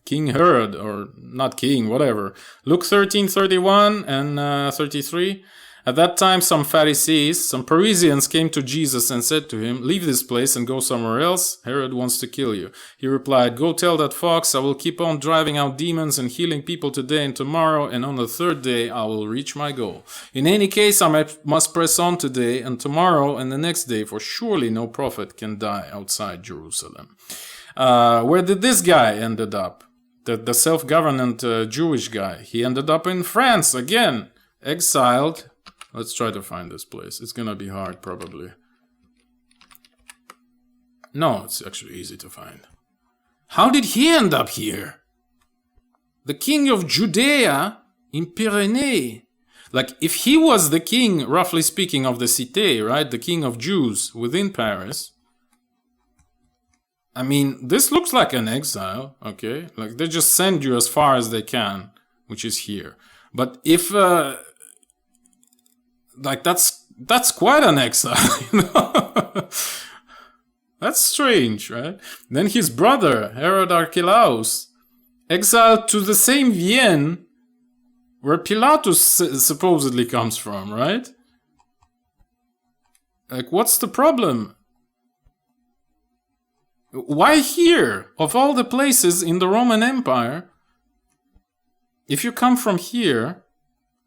King Herod, or not king, whatever. Luke 13:31 and 33. At that time, some Pharisees, some Parisians came to Jesus and said to him, "Leave this place and go somewhere else. Herod wants to kill you." He replied, "Go tell that fox, I will keep on driving out demons and healing people today and tomorrow, and on the 3rd day I will reach my goal. In any case, I must press on today and tomorrow and the next day, for surely no prophet can die outside Jerusalem." Where did this guy ended up? The self-governant Jewish guy. He ended up in France again, exiled. Let's try to find this place. It's gonna be hard, probably. No, it's actually easy to find. How did he end up here? The king of Judea in Pyrenees. Like, if he was the king, roughly speaking, of the Cité, right? The king of Jews within Paris. I mean, this looks like an exile, okay? Like, they just send you as far as they can, which is here. But if... like, that's quite an exile, you know? That's strange, right? Then his brother, Herod Archelaus, exiled to the same Vienne where Pilatus supposedly comes from, right? Like, what's the problem? Why here? Of all the places in the Roman Empire, if you come from here,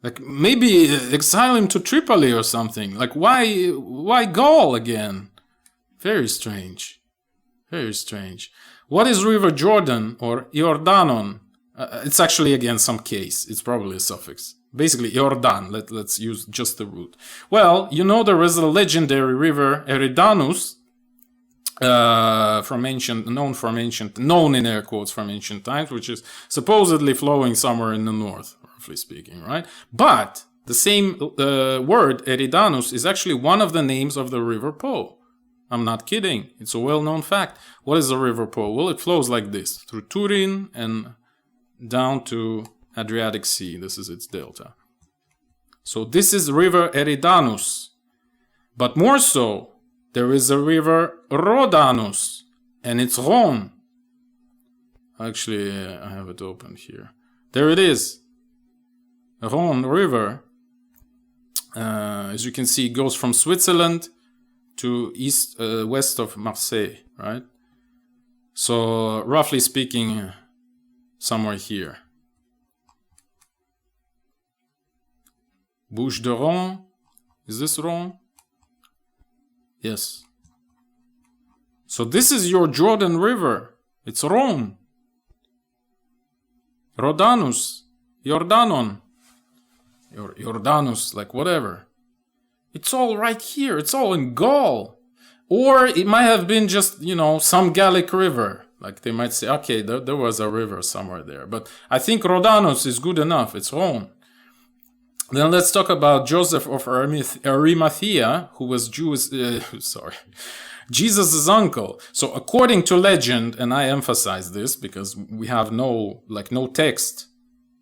like, maybe exile him to Tripoli or something. Like, why Gaul again? Very strange. Very strange. What is River Jordan or Iordanon? It's actually, again, some case. It's probably a suffix. Basically, Jordan. Let's use just the root. Well, you know there is a legendary river, Eridanus, known in air quotes from ancient times, which is supposedly flowing somewhere in the north, roughly speaking, right? But the same word, Eridanus, is actually one of the names of the river Po. I'm not kidding. It's a well-known fact. What is the river Po? Well, it flows like this, through Turin and down to Adriatic Sea. This is its delta. So this is river Eridanus. But more so, there is a river Rhodanus, and it's Rhone. Actually, I have it open here. There it is. Rhone River. As you can see, it goes from Switzerland to west of Marseille, right? So, roughly speaking, somewhere here. Bouches de Rhone. Is this Rhone? Yes. So this is your Jordan River. It's Rhone. Rhodanus. Jordanon. Jordanus, like whatever. It's all right here. It's all in Gaul. Or it might have been just, some Gallic river. Like they might say, okay, there was a river somewhere there. But I think Rhodanus is good enough. It's Rhone. Then let's talk about Joseph of Arimathea, who was Jesus' uncle. So according to legend, and I emphasize this because we have no text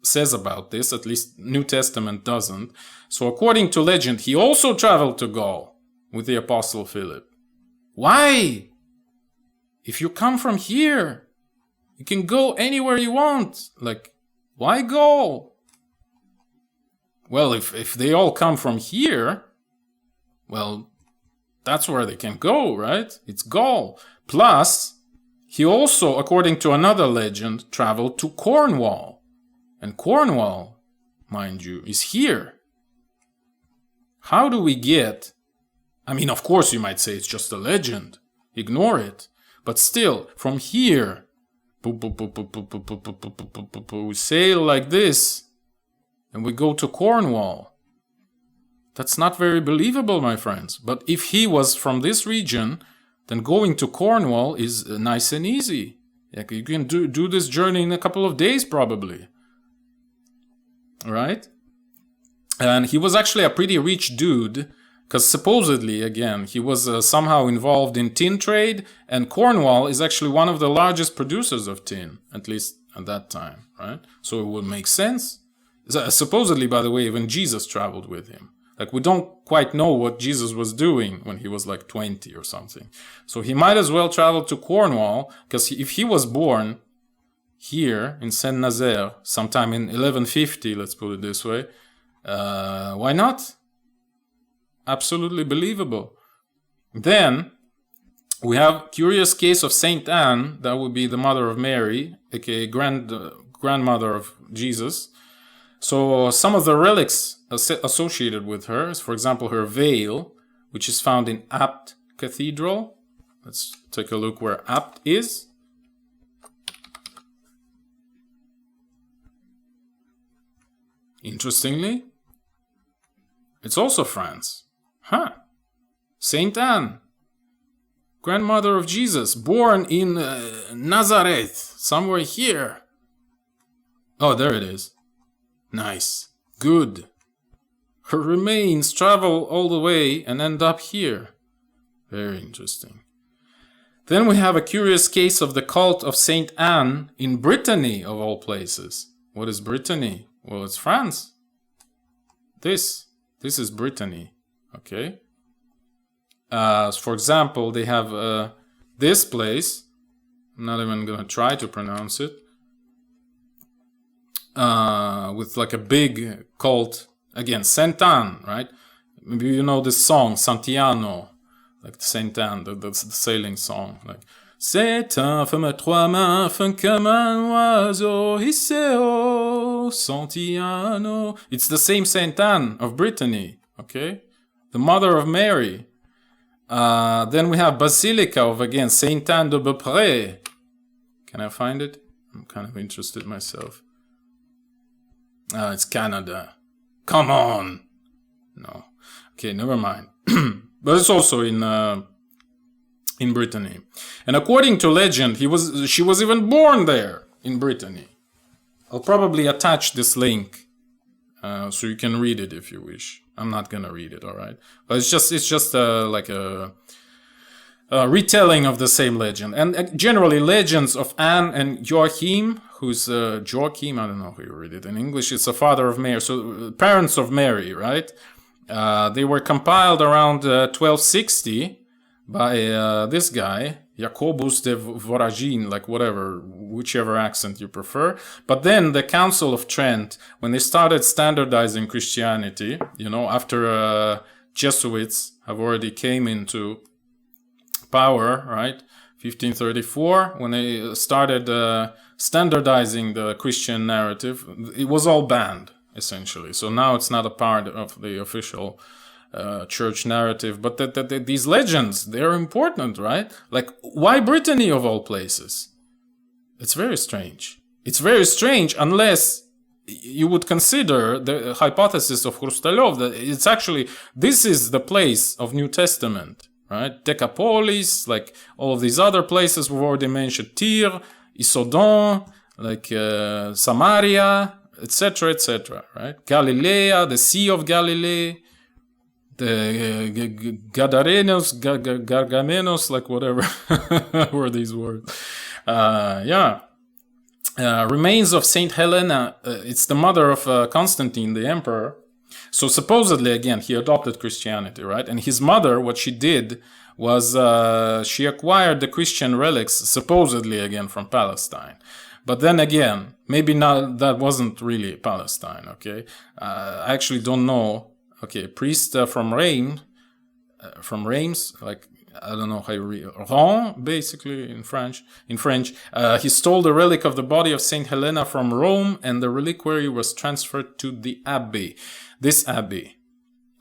says about this, at least New Testament doesn't. So according to legend, he also traveled to Gaul with the Apostle Philip. Why? If you come from here, you can go anywhere you want. Like, why Gaul? Well, if they all come from here, well, that's where they can go, right? It's Gaul. Plus, he also, according to another legend, traveled to Cornwall. And Cornwall, mind you, is here. How do we get... I mean, of course you might say it's just a legend. Ignore it. But still, from here, we sail like this, and we go to Cornwall. That's not very believable, my friends. But if he was from this region, then going to Cornwall is nice and easy. Like you can do this journey in a couple of days, probably. Right? And he was actually a pretty rich dude, because supposedly, again, he was somehow involved in tin trade, and Cornwall is actually one of the largest producers of tin, at least at that time, right? So it would make sense. Supposedly, by the way, even Jesus traveled with him. Like, we don't quite know what Jesus was doing when he was like 20 or something. So he might as well travel to Cornwall, because if he was born here in Saint-Nazaire sometime in 1150, let's put it this way, why not? Absolutely believable. Then we have curious case of Saint Anne, that would be the mother of Mary, aka grandmother of Jesus. So some of the relics associated with her is, for example, her veil, which is found in Apt Cathedral. Let's take a look where Apt is. Interestingly, it's also France. Huh. Saint Anne, grandmother of Jesus, born in Nazareth, somewhere here. Oh, there it is. Nice. Good. Her remains travel all the way and end up here. Very interesting. Then we have a curious case of the cult of Saint Anne in Brittany, of all places. What is Brittany? Well, it's France. This is Brittany. Okay. For example, they have this place. I'm not even going to try to pronounce it. with like a big cult. Again, Saint Anne, right? Maybe you know this song, Santiano, like Saint Anne, the sailing song. Like, C'est un femme à trois mains, fin comme un oiseau, hisseo, Santiano. It's the same Saint Anne of Brittany, okay? The mother of Mary. Then we have Basilica of, again, Saint Anne de Beaupré. Can I find it? I'm kind of interested myself. It's Canada. Come on. No. Okay, never mind. But it's also in Brittany. And according to legend, she was even born there in Brittany. I'll probably attach this link so you can read it if you wish. I'm not gonna read it, all right? But it's just like a retelling of the same legend. And generally, legends of Anne and Joachim, who's Joachim, I don't know how you read it in English, it's the father of Mary, so parents of Mary, right? They were compiled around 1260 by this guy, Jacobus de Voragine, like whatever, whichever accent you prefer. But then the Council of Trent, when they started standardizing Christianity, after Jesuits have already came into power, right? 1534, when they started standardizing the Christian narrative, it was all banned, essentially. So now it's not a part of the official church narrative, but these legends, they're important, right? Like, why Brittany of all places? It's very strange. It's very strange unless you would consider the hypothesis of Hrustalév that it's actually, this is the place of New Testament, right? Decapolis, like all of these other places we've already mentioned, Tyre, Sodom, like Samaria, etc., right? Galilea, the Sea of Galilee, the Gadarenos, Gargamenos, like whatever were these words. Remains of Saint Helena, it's the mother of Constantine, the emperor. So supposedly, again, he adopted Christianity, right? And his mother, what she did was she acquired the Christian relics, supposedly, again, from Palestine. But then again, maybe not, that wasn't really Palestine, okay? I actually don't know. Okay, priest from Reims, like, I don't know how you read, Reims, basically, in French. He stole the relic of the body of Saint Helena from Rome, and the reliquary was transferred to the abbey. This abbey.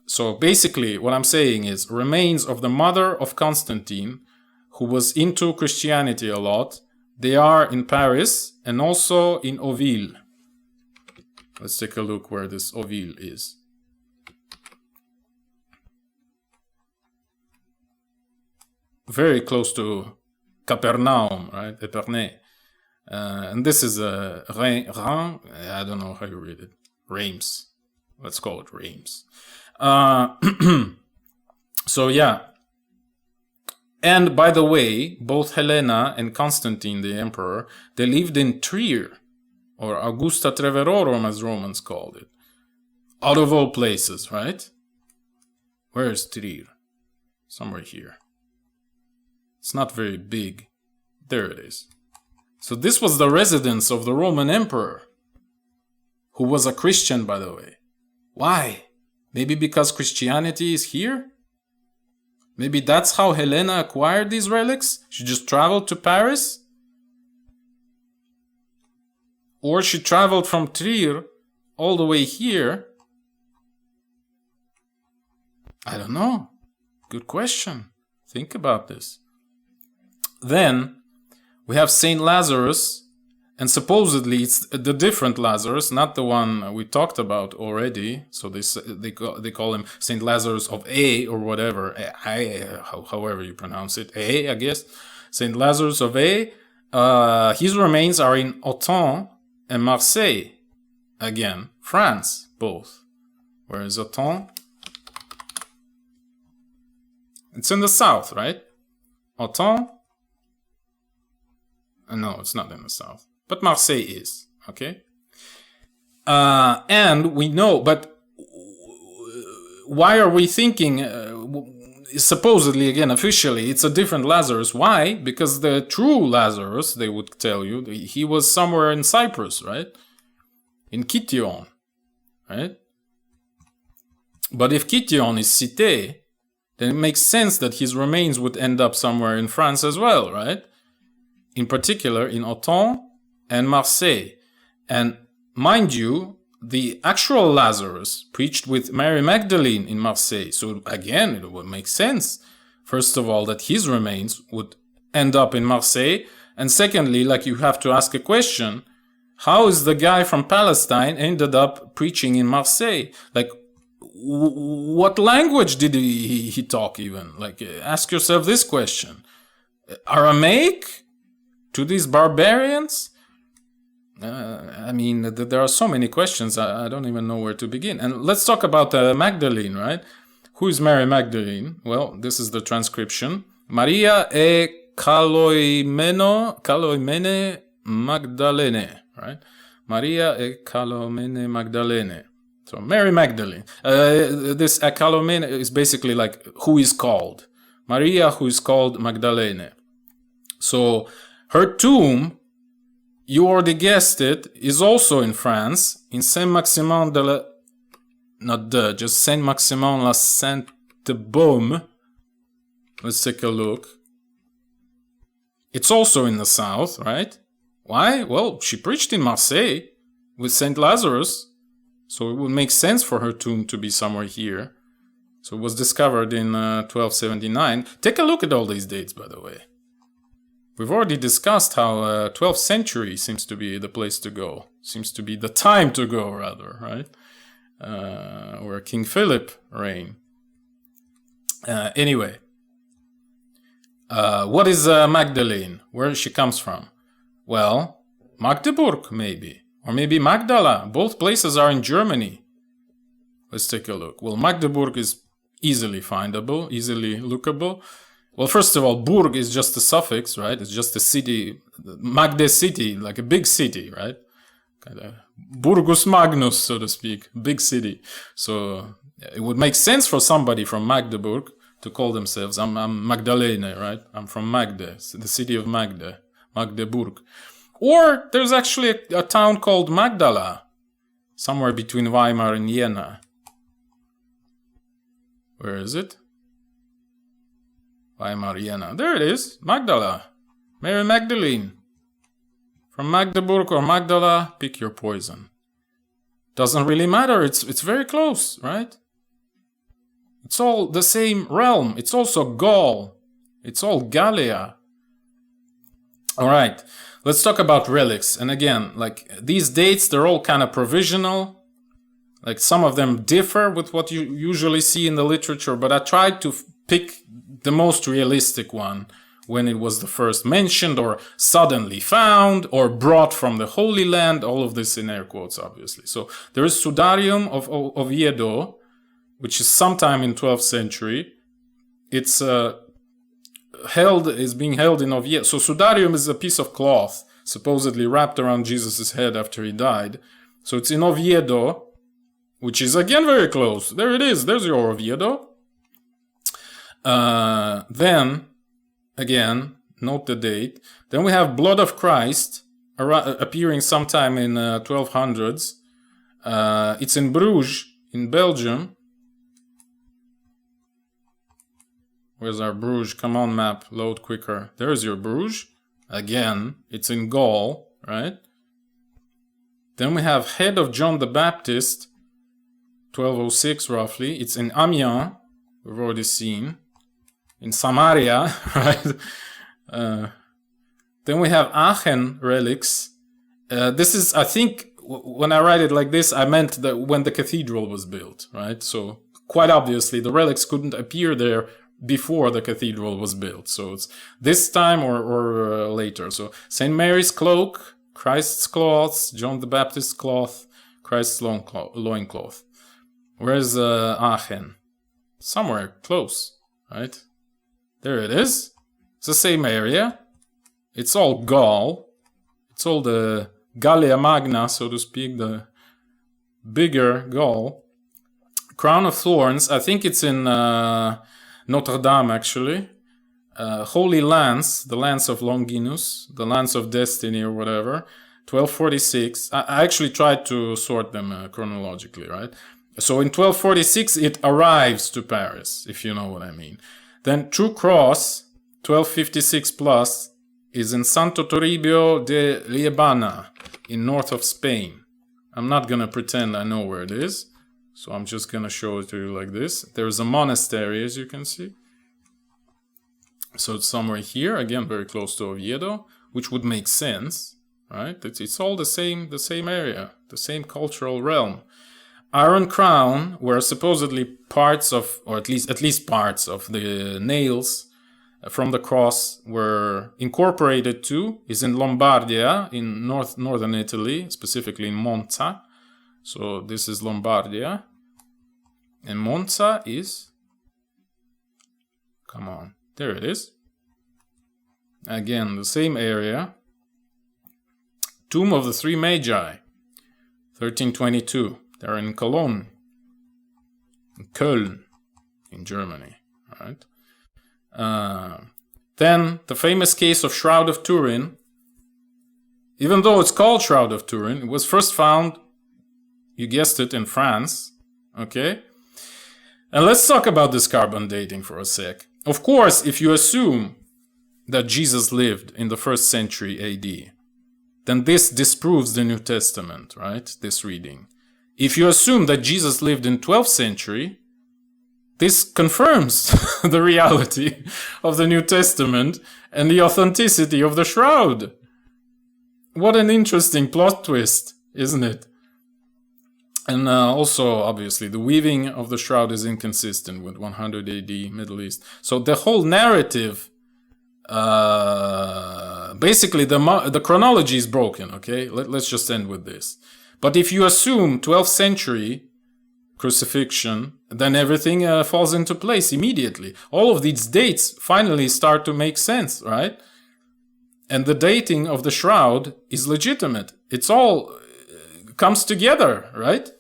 So basically, what I'm saying is, remains of the mother of Constantine, who was into Christianity a lot, they are in Paris, and also in Auville. Let's take a look where this Auville is. Very close to Capernaum, right? Epernay. And this is Reims. I don't know how you read it. Reims. Let's call it Reims. So yeah. And by the way, both Helena and Constantine, the emperor, they lived in Trier, or Augusta Treverorum, as Romans called it. Out of all places, right? Where is Trier? Somewhere here. It's not very big. There it is. So this was the residence of the Roman emperor, who was a Christian, by the way. Why? Maybe because Christianity is here? Maybe that's how Helena acquired these relics? She just traveled to Paris? Or she traveled from Trier all the way here? I don't know. Good question. Think about this. Then we have Saint Lazarus, and supposedly it's the different Lazarus, not the one we talked about already. So they call him Saint Lazarus of A, or whatever, however you pronounce it, A, I guess. Saint Lazarus of A. His remains are in Autun and Marseille. Again, France, both. Where is Autun? It's in the south, right? Autun. No, it's not in the south. But Marseille is, okay? And we know, but why are we thinking, supposedly, again, officially, it's a different Lazarus. Why? Because the true Lazarus, they would tell you, he was somewhere in Cyprus, right? in Kition, right? But if Kition is Cité, then it makes sense that his remains would end up somewhere in France as well, right? In particular, in Autun and Marseille. And mind you, the actual Lazarus preached with Mary Magdalene in Marseille. So again, it would make sense, first of all, that his remains would end up in Marseille. And secondly, like, you have to ask a question, how is the guy from Palestine ended up preaching in Marseille? Like, what language did he talk even? Like, ask yourself this question. Aramaic to these barbarians? I mean, there are so many questions, I don't even know where to begin. And let's talk about Magdalene, right? Who is Mary Magdalene? Well, this is the transcription. Maria e Kaloimene Magdalene, right? Maria e Kalomene Magdalene. So Mary Magdalene. This Kalomene is basically like who is called. Maria, who is called Magdalene. So her tomb, you already guessed it, is also in France, in Saint-Maximin de la... just Saint-Maximin la Sainte-Baume. Let's take a look. It's also in the south, right? Why? Well, she preached in Marseille with Saint Lazarus, so it would make sense for her tomb to be somewhere here. So it was discovered in 1279. Take a look at all these dates, by the way. We've already discussed how 12th century seems to be the place to go. Seems to be the time to go, rather, right? Where King Philip reigned. Anyway. What is Magdalene? Where she comes from? Well, Magdeburg, maybe. Or maybe Magdala. Both places are in Germany. Let's take a look. Well, Magdeburg is easily findable, easily lookable. Well, first of all, Burg is just a suffix, right? It's just a city, Magde city, like a big city, right? Kind of Burgus Magnus, so to speak, big city. So it would make sense for somebody from Magdeburg to call themselves, I'm Magdalene, right? I'm from Magde, the city of Magde, Magdeburg. Or there's actually a town called Magdala, somewhere between Weimar and Jena. Where is it? Weimar, Jena. There it is, Magdala. Mary Magdalene. From Magdeburg or Magdala, pick your poison. Doesn't really matter, it's very close, right? It's all the same realm. It's also Gaul. It's all Gallia. Alright, let's talk about relics. And again, like these dates, they're all kind of provisional. Like some of them differ with what you usually see in the literature, but I tried to pick the most realistic one when it was the first mentioned or suddenly found or brought from the Holy Land, all of this in air quotes, obviously. So there is Sudarium of Oviedo, which is sometime in 12th century. It's being held in Oviedo. So Sudarium is a piece of cloth supposedly wrapped around Jesus' head after he died. So it's in Oviedo, which is again very close. There it is. There's your Oviedo. Then, again, note the date. Then we have Blood of Christ appearing sometime in 1200s. It's in Bruges, in Belgium. Where's our Bruges? Come on, map, load quicker. There's your Bruges. Again, it's in Gaul, right? Then we have Head of John the Baptist, 1206 roughly. It's in Amiens, we've already seen. In Samaria, right? Then we have Aachen relics. This is, I think, when I write it like this, I meant that when the cathedral was built, right? So quite obviously, the relics couldn't appear there before the cathedral was built. So it's this time or later. So St. Mary's cloak, Christ's cloths, John the Baptist's cloth, Christ's loincloth. Where's Aachen? Somewhere close, right? There it is. It's the same area. It's all Gaul. It's all the Gallia Magna, so to speak, the bigger Gaul. Crown of Thorns, I think it's in Notre Dame, actually. Holy Lance, the Lance of Longinus, the Lance of Destiny or whatever. 1246. I actually tried to sort them chronologically, right? So in 1246, it arrives to Paris, if you know what I mean. Then True Cross, 1256 plus, is in Santo Toribio de Liébana, in north of Spain. I'm not going to pretend I know where it is, so I'm just going to show it to you like this. There's a monastery, as you can see. So it's somewhere here, again, very close to Oviedo, which would make sense, right? It's all the same area, the same cultural realm. Iron Crown, where supposedly parts of, or at least parts of the nails from the cross were incorporated to, is in Lombardia, in northern Italy, specifically in Monza. So this is Lombardia. And Monza is, come on, there it is. Again, the same area. Tomb of the Three Magi, 1322. They're in Cologne, in Köln, in Germany, right? Then the famous case of Shroud of Turin. Even though it's called Shroud of Turin, it was first found, you guessed it, in France, okay? And let's talk about this carbon dating for a sec. Of course, if you assume that Jesus lived in the 1st century AD, then this disproves the New Testament, right? This reading. If you assume that Jesus lived in 12th century, this confirms the reality of the New Testament and the authenticity of the shroud. What an interesting plot twist, isn't it? And also, obviously, the weaving of the shroud is inconsistent with 100 AD Middle East. So the whole narrative, basically the chronology is broken, okay? Let's just end with this. But if you assume 12th century crucifixion, then everything falls into place immediately. All of these dates finally start to make sense, right? And the dating of the shroud is legitimate. It's all comes together, right?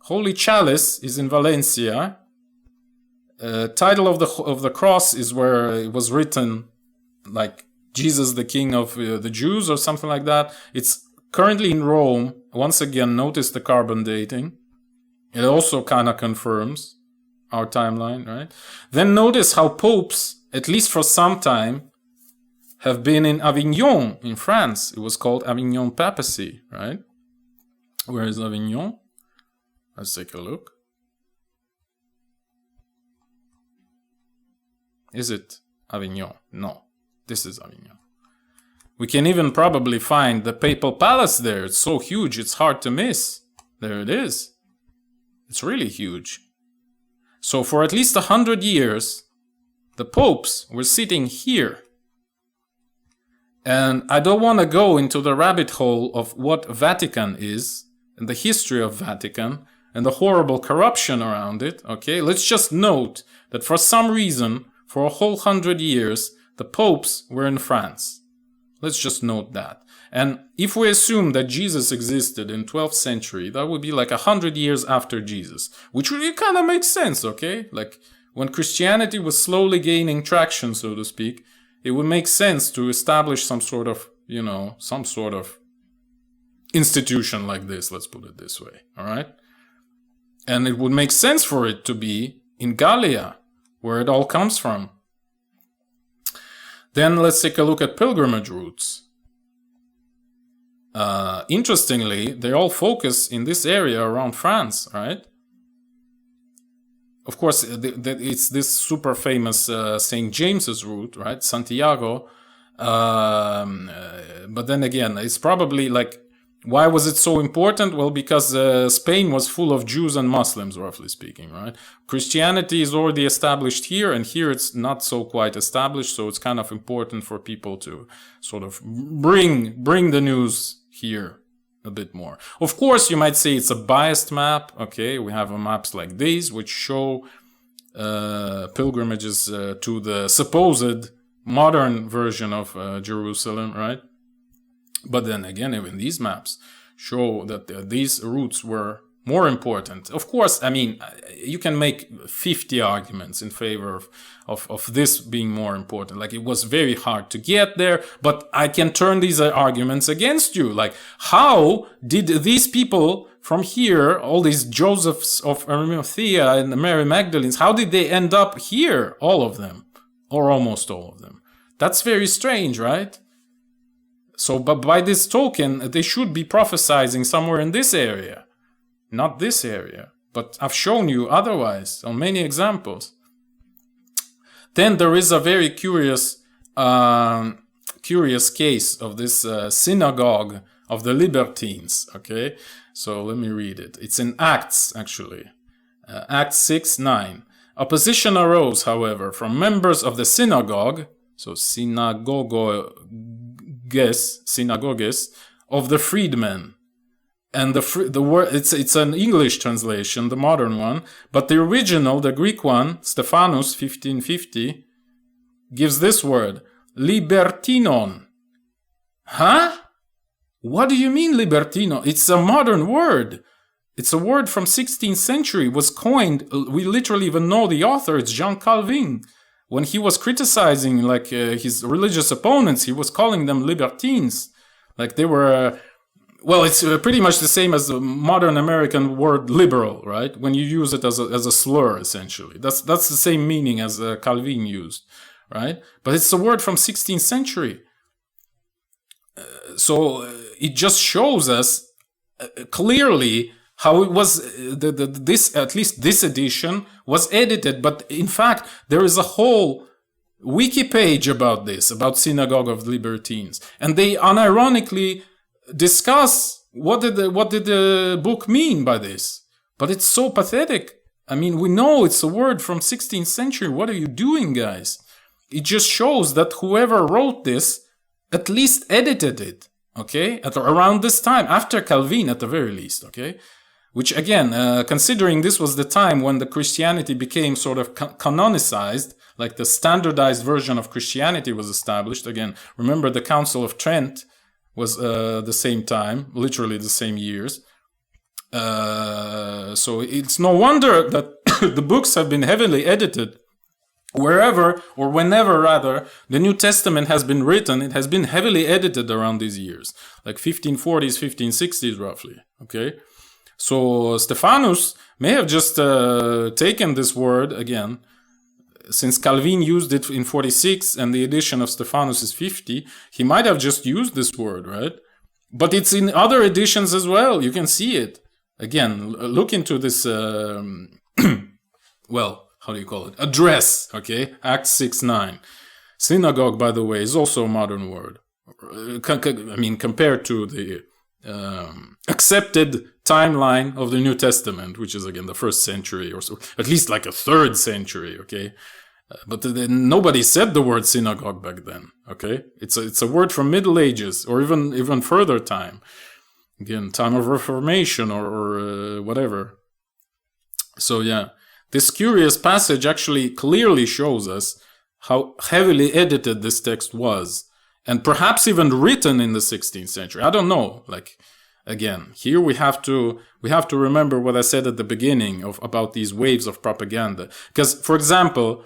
Holy Chalice is in Valencia. Title of the cross is where it was written, like Jesus the King of the Jews or something like that. It's currently in Rome. Once again, notice the carbon dating. It also kind of confirms our timeline, right? Then notice how popes, at least for some time, have been in Avignon in France. It was called Avignon Papacy, right? Where is Avignon? Let's take a look. Is it Avignon? No, this is Avignon. We can even probably find the papal palace there. It's so huge, it's hard to miss. There it is. It's really huge. So for at least 100 years, the popes were sitting here. And I don't want to go into the rabbit hole of what Vatican is and the history of Vatican and the horrible corruption around it, okay? Let's just note that for some reason, for a whole 100 years, the popes were in France. Let's just note that. And if we assume that Jesus existed in 12th century, that would be like 100 years after Jesus, which really kind of makes sense, okay? Like when Christianity was slowly gaining traction, so to speak, it would make sense to establish some sort of, some sort of institution like this, let's put it this way, all right? And it would make sense for it to be in Gallia, where it all comes from. Then let's take a look at pilgrimage routes. Interestingly, they all focus in this area around France, right? Of course, it's this super famous St. James's route, right? Santiago. But then again, it's probably like, why was it so important? Well, because Spain was full of Jews and Muslims, roughly speaking, right? Christianity is already established here, and here it's not so quite established, so it's kind of important for people to sort of bring the news here a bit more. Of course, you might say it's a biased map, okay? We have maps like these, which show pilgrimages to the supposed modern version of Jerusalem, right? But then again, even these maps show that these routes were more important. Of course, I mean, you can make 50 arguments in favor of this being more important. Like, it was very hard to get there, but I can turn these arguments against you. Like, how did these people from here, all these Josephs of Arimathea and Mary Magdalenes, how did they end up here? All of them, or almost all of them. That's very strange, right? So, but by this token, they should be prophesying somewhere in this area. Not this area, but I've shown you otherwise on many examples. Then there is a very curious case of this synagogue of the Libertines. Okay, so let me read it. It's in Acts, actually. Acts 6:9. Opposition arose, however, from members of the synagogue, so synagogues of the freedmen. And the word, it's an English translation, the modern one, but the original, the Greek one, Stephanus 1550, gives this word, libertinon. Huh? What do you mean libertino? It's a modern word. It's a word from 16th century, was coined, we literally even know the author, it's Jean Calvin. When he was criticizing his religious opponents, he was calling them libertines. Like they were... Well, it's pretty much the same as the modern American word liberal, right? When you use it as a slur, essentially. That's the same meaning as Calvin used, right? But it's a word from 16th century. So it just shows us clearly how it was, at least this edition was edited. But in fact, there is a whole wiki page about this, about Synagogue of Libertines. And they unironically discuss what did the book mean by this. But it's so pathetic. I mean, we know it's a word from 16th century. What are you doing, guys? It just shows that whoever wrote this at least edited it, okay? At around this time, after Calvin at the very least, okay? Which again, considering this was the time when the Christianity became sort of canonicized, like the standardized version of Christianity was established. Again, remember the Council of Trent was the same time, literally the same years. So it's no wonder that the books have been heavily edited. Wherever, or whenever rather, the New Testament has been written, it has been heavily edited around these years. Like 1540s, 1560s roughly, okay? So Stephanus may have just taken this word, again, since Calvin used it in 46 and the edition of Stephanus is 50, he might have just used this word, right? But it's in other editions as well. You can see it. Again, look into this, well, how do you call it? Address, okay? Acts 6:9. Synagogue, by the way, is also a modern word. I mean, compared to the accepted timeline of the New Testament, which is, again, the 1st century or so, at least like a 3rd century, okay? But nobody said the word synagogue back then, okay? It's a word from Middle Ages or even further time. Again, time of Reformation or whatever. So yeah, this curious passage actually clearly shows us how heavily edited this text was, and perhaps even written in the 16th century. I don't know. Like, again, here we have to remember what I said at the beginning about these waves of propaganda. Because, for example,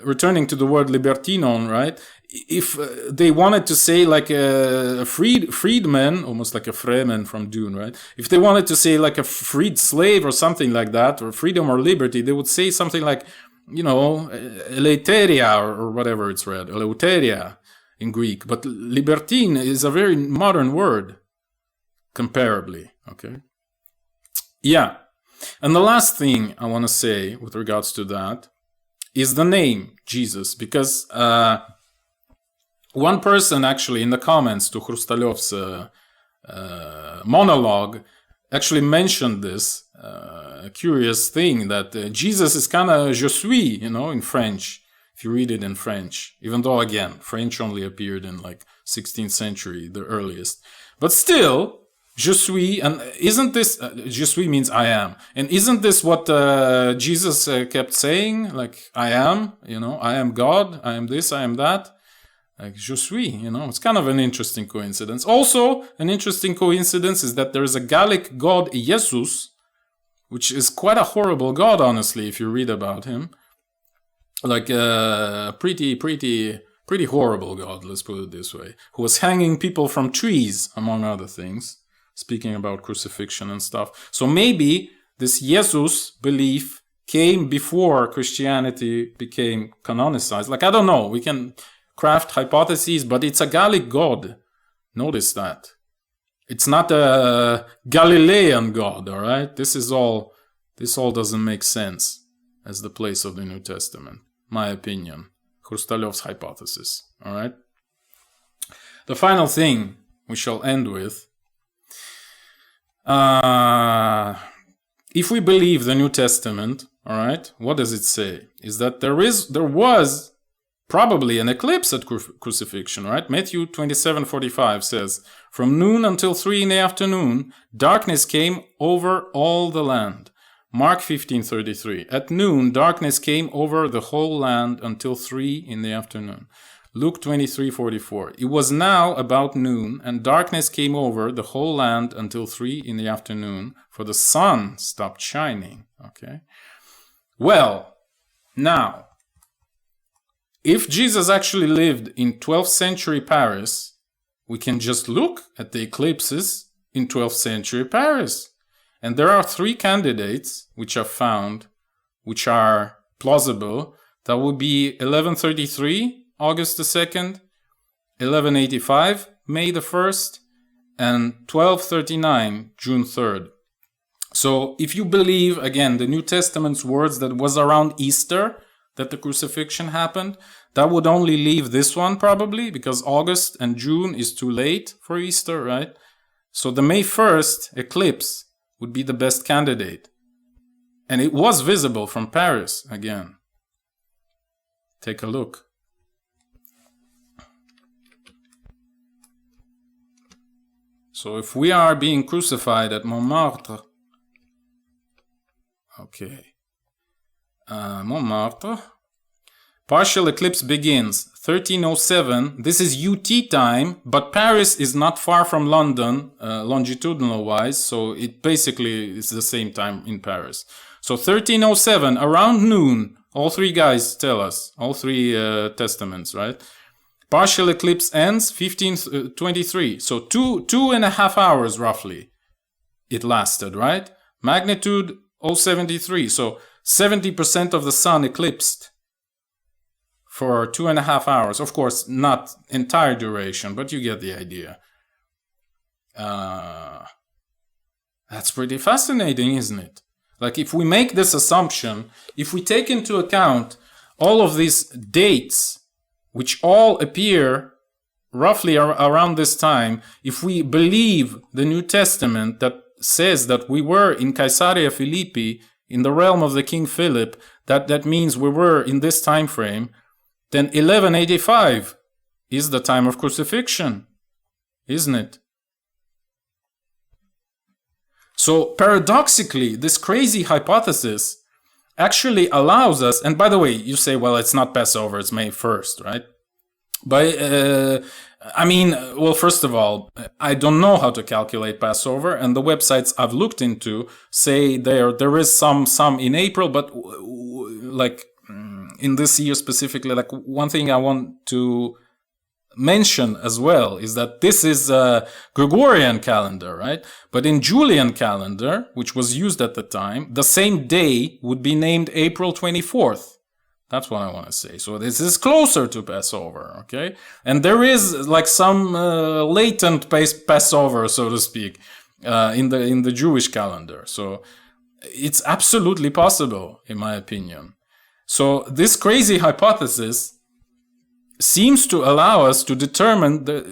returning to the word libertinon, right? If they wanted to say like a freedman, almost like a freeman from Dune, right? If they wanted to say like a freed slave or something like that, or freedom or liberty, they would say something like, you know, eleuteria or whatever it's read, eleuteria in Greek. But libertine is a very modern word, comparably, okay? Yeah. And the last thing I want to say with regards to that is the name Jesus, because one person actually in the comments to Hrustalov's monologue actually mentioned this curious thing that Jesus is kind of je suis, you know, in French, if you read it in French, even though, again, French only appeared in like 16th century, the earliest. But still, je suis, and isn't this, je suis means I am, and isn't this what Jesus kept saying, like, I am, you know, I am God, I am this, I am that? Like, je suis, it's kind of an interesting coincidence. Also, an interesting coincidence is that there is a Gallic god Jesus, which is quite a horrible god, honestly, if you read about him. Like, pretty horrible god, let's put it this way, who was hanging people from trees, among other things, speaking about crucifixion and stuff. So maybe this Jesus belief came before Christianity became canonicized. Like, I don't know, we can craft hypotheses, but it's a Gallic god. Notice that. It's not a Galilean god, all right? This all doesn't make sense as the place of the New Testament, my opinion. Hrustalov's hypothesis, all right? The final thing we shall end with, if we believe the New Testament, all right, what does it say? Is that there was probably an eclipse at crucifixion, right? Matthew 27:45 says, "From noon until 3 in the afternoon, darkness came over all the land." Mark 15:33, "At noon, darkness came over the whole land until 3 in the afternoon." Luke 23:44, "It was now about noon, and darkness came over the whole land until 3 in the afternoon, for the sun stopped shining." Okay. Well, now, if Jesus actually lived in 12th century Paris, we can just look at the eclipses in 12th century Paris. And there are 3 candidates which are found, which are plausible. That would be 1133, August the 2nd, 1185, May the 1st, and 1239, June 3rd. So if you believe, again, the New Testament's words that was around Easter, that the crucifixion happened, that would only leave this one probably, because August and June is too late for Easter, right? So the May 1st eclipse would be the best candidate. And it was visible from Paris, again. Take a look. So if we are being crucified at Montmartre, okay, Montmartre, partial eclipse begins 1307. This is UT time, but Paris is not far from London, longitudinal wise, so it basically is the same time in Paris. So 1307, around noon, all 3 guys tell us, all 3 testaments, right? Partial eclipse ends 1523, so two and a half hours roughly it lasted, right? Magnitude 0.73, so 70% of the sun eclipsed for 2.5 hours. Of course, not entire duration, but you get the idea. That's pretty fascinating, isn't it? Like, if we make this assumption, if we take into account all of these dates, which all appear roughly around this time, if we believe the New Testament that says that we were in Caesaria Philippi, in the realm of the King Philip, that means we were in this time frame, then 1185 is the time of crucifixion, isn't it? So paradoxically, this crazy hypothesis actually allows us, and by the way, you say, well, it's not Passover, it's May 1st, right? But, well, first of all, I don't know how to calculate Passover, and the websites I've looked into say there is some in April, but like in this year specifically, like one thing I want to mention as well is that this is a Gregorian calendar, right? But in Julian calendar, which was used at the time, the same day would be named April 24th. That's what I want to say. So this is closer to Passover, okay? And there is like some latent Passover, so to speak, in the Jewish calendar. So it's absolutely possible, in my opinion. So this crazy hypothesis seems to allow us to determine the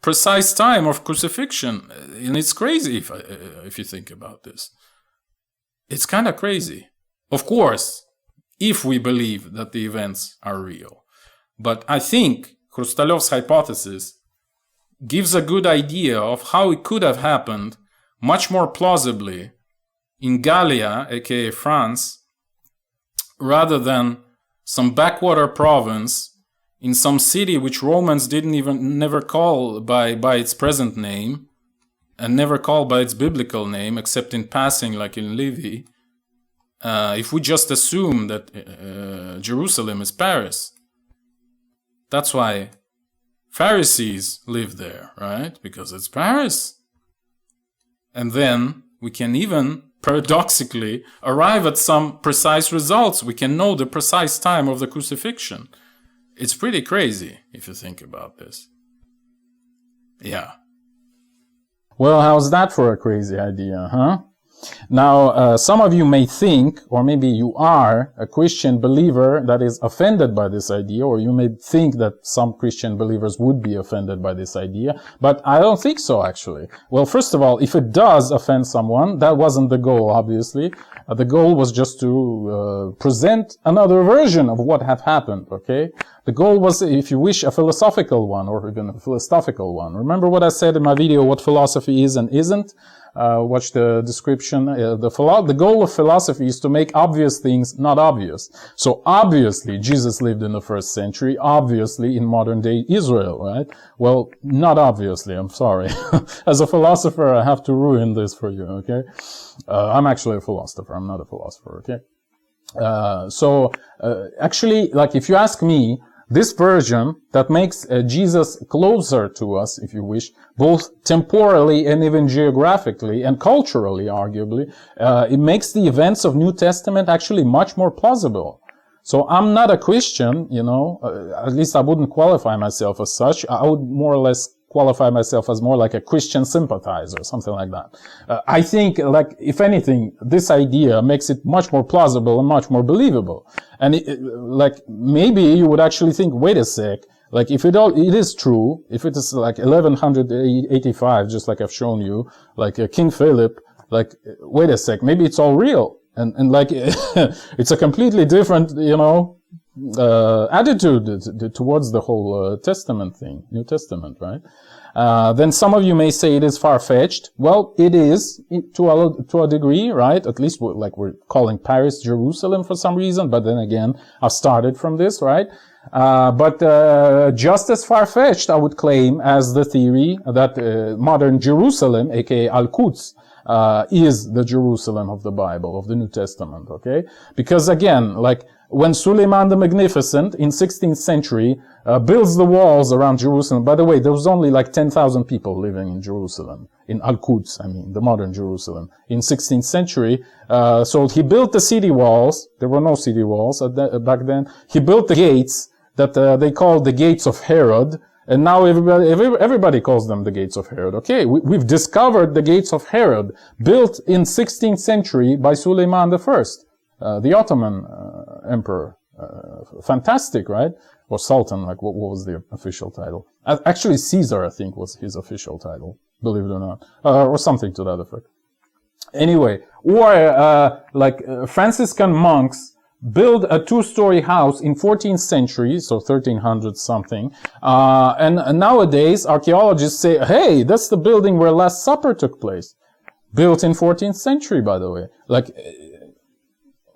precise time of crucifixion. And it's crazy if you think about this. It's kind of crazy. Of course, if we believe that the events are real. But I think Hrustalov's hypothesis gives a good idea of how it could have happened much more plausibly in Gallia, aka France, rather than some backwater province in some city which Romans never call by its present name, and never call by its biblical name, except in passing, like in Livy, if we just assume that Jerusalem is Paris, that's why Pharisees live there, right? Because it's Paris. And then we can even paradoxically arrive at some precise results. We can know the precise time of the crucifixion. It's pretty crazy if you think about this. Yeah. Well, how's that for a crazy idea, huh? Now, some of you may think, or maybe you are, a Christian believer that is offended by this idea, or you may think that some Christian believers would be offended by this idea, but I don't think so, actually. Well, first of all, if it does offend someone, that wasn't the goal, obviously. The goal was just to present another version of what had happened, okay? The goal was, if you wish, a philosophical one, or even a philosophical one. Remember what I said in my video, what philosophy is and isn't? Watch the description. The goal of philosophy is to make obvious things not obvious. So obviously, Jesus lived in the 1st century, obviously in modern day Israel, right? Well, not obviously, I'm sorry. As a philosopher, I have to ruin this for you, okay? I'm actually a philosopher, I'm not a philosopher, okay? Actually, like, if you ask me, this version that makes Jesus closer to us, if you wish, both temporally and even geographically and culturally, arguably, it makes the events of New Testament actually much more plausible. So I'm not a Christian, you know, at least I wouldn't qualify myself as such. I would more or less qualify myself as more like a Christian sympathizer, something like that. I think, like, if anything, this idea makes it much more plausible and much more believable. And like, maybe you would actually think, wait a sec, like, if it is true, if it is like 1185, just like I've shown you, like King Philip, like, wait a sec, maybe it's all real. And like, it's a completely different, you know, attitude towards the whole Testament thing, New Testament, right? Then some of you may say it is far-fetched. Well, it is to a degree, right? At least we're calling Paris Jerusalem for some reason, but then again, I've started from this, right? But just as far-fetched, I would claim, as the theory that modern Jerusalem, aka Al-Quds, is the Jerusalem of the Bible, of the New Testament, okay? Because again, like, when Suleiman the Magnificent in 16th century builds the walls around Jerusalem, by the way, there was only like 10,000 people living in Jerusalem, in Al-Quds, I mean, the modern Jerusalem, in 16th century. So he built the city walls. There were no city walls back then. He built the gates that they called the gates of Herod. And now everybody calls them the gates of Herod. Okay, we've discovered the gates of Herod, built in 16th century by Suleiman I, the Ottoman emperor. Fantastic, right? Or Sultan, like, what was the official title? Actually, Caesar, I think, was his official title, believe it or not. Or something to that effect. Anyway, or Franciscan monks build a 2-story house in 14th century, so 1300 something, and nowadays archaeologists say, hey, that's the building where Last Supper took place. Built in 14th century, by the way. Like,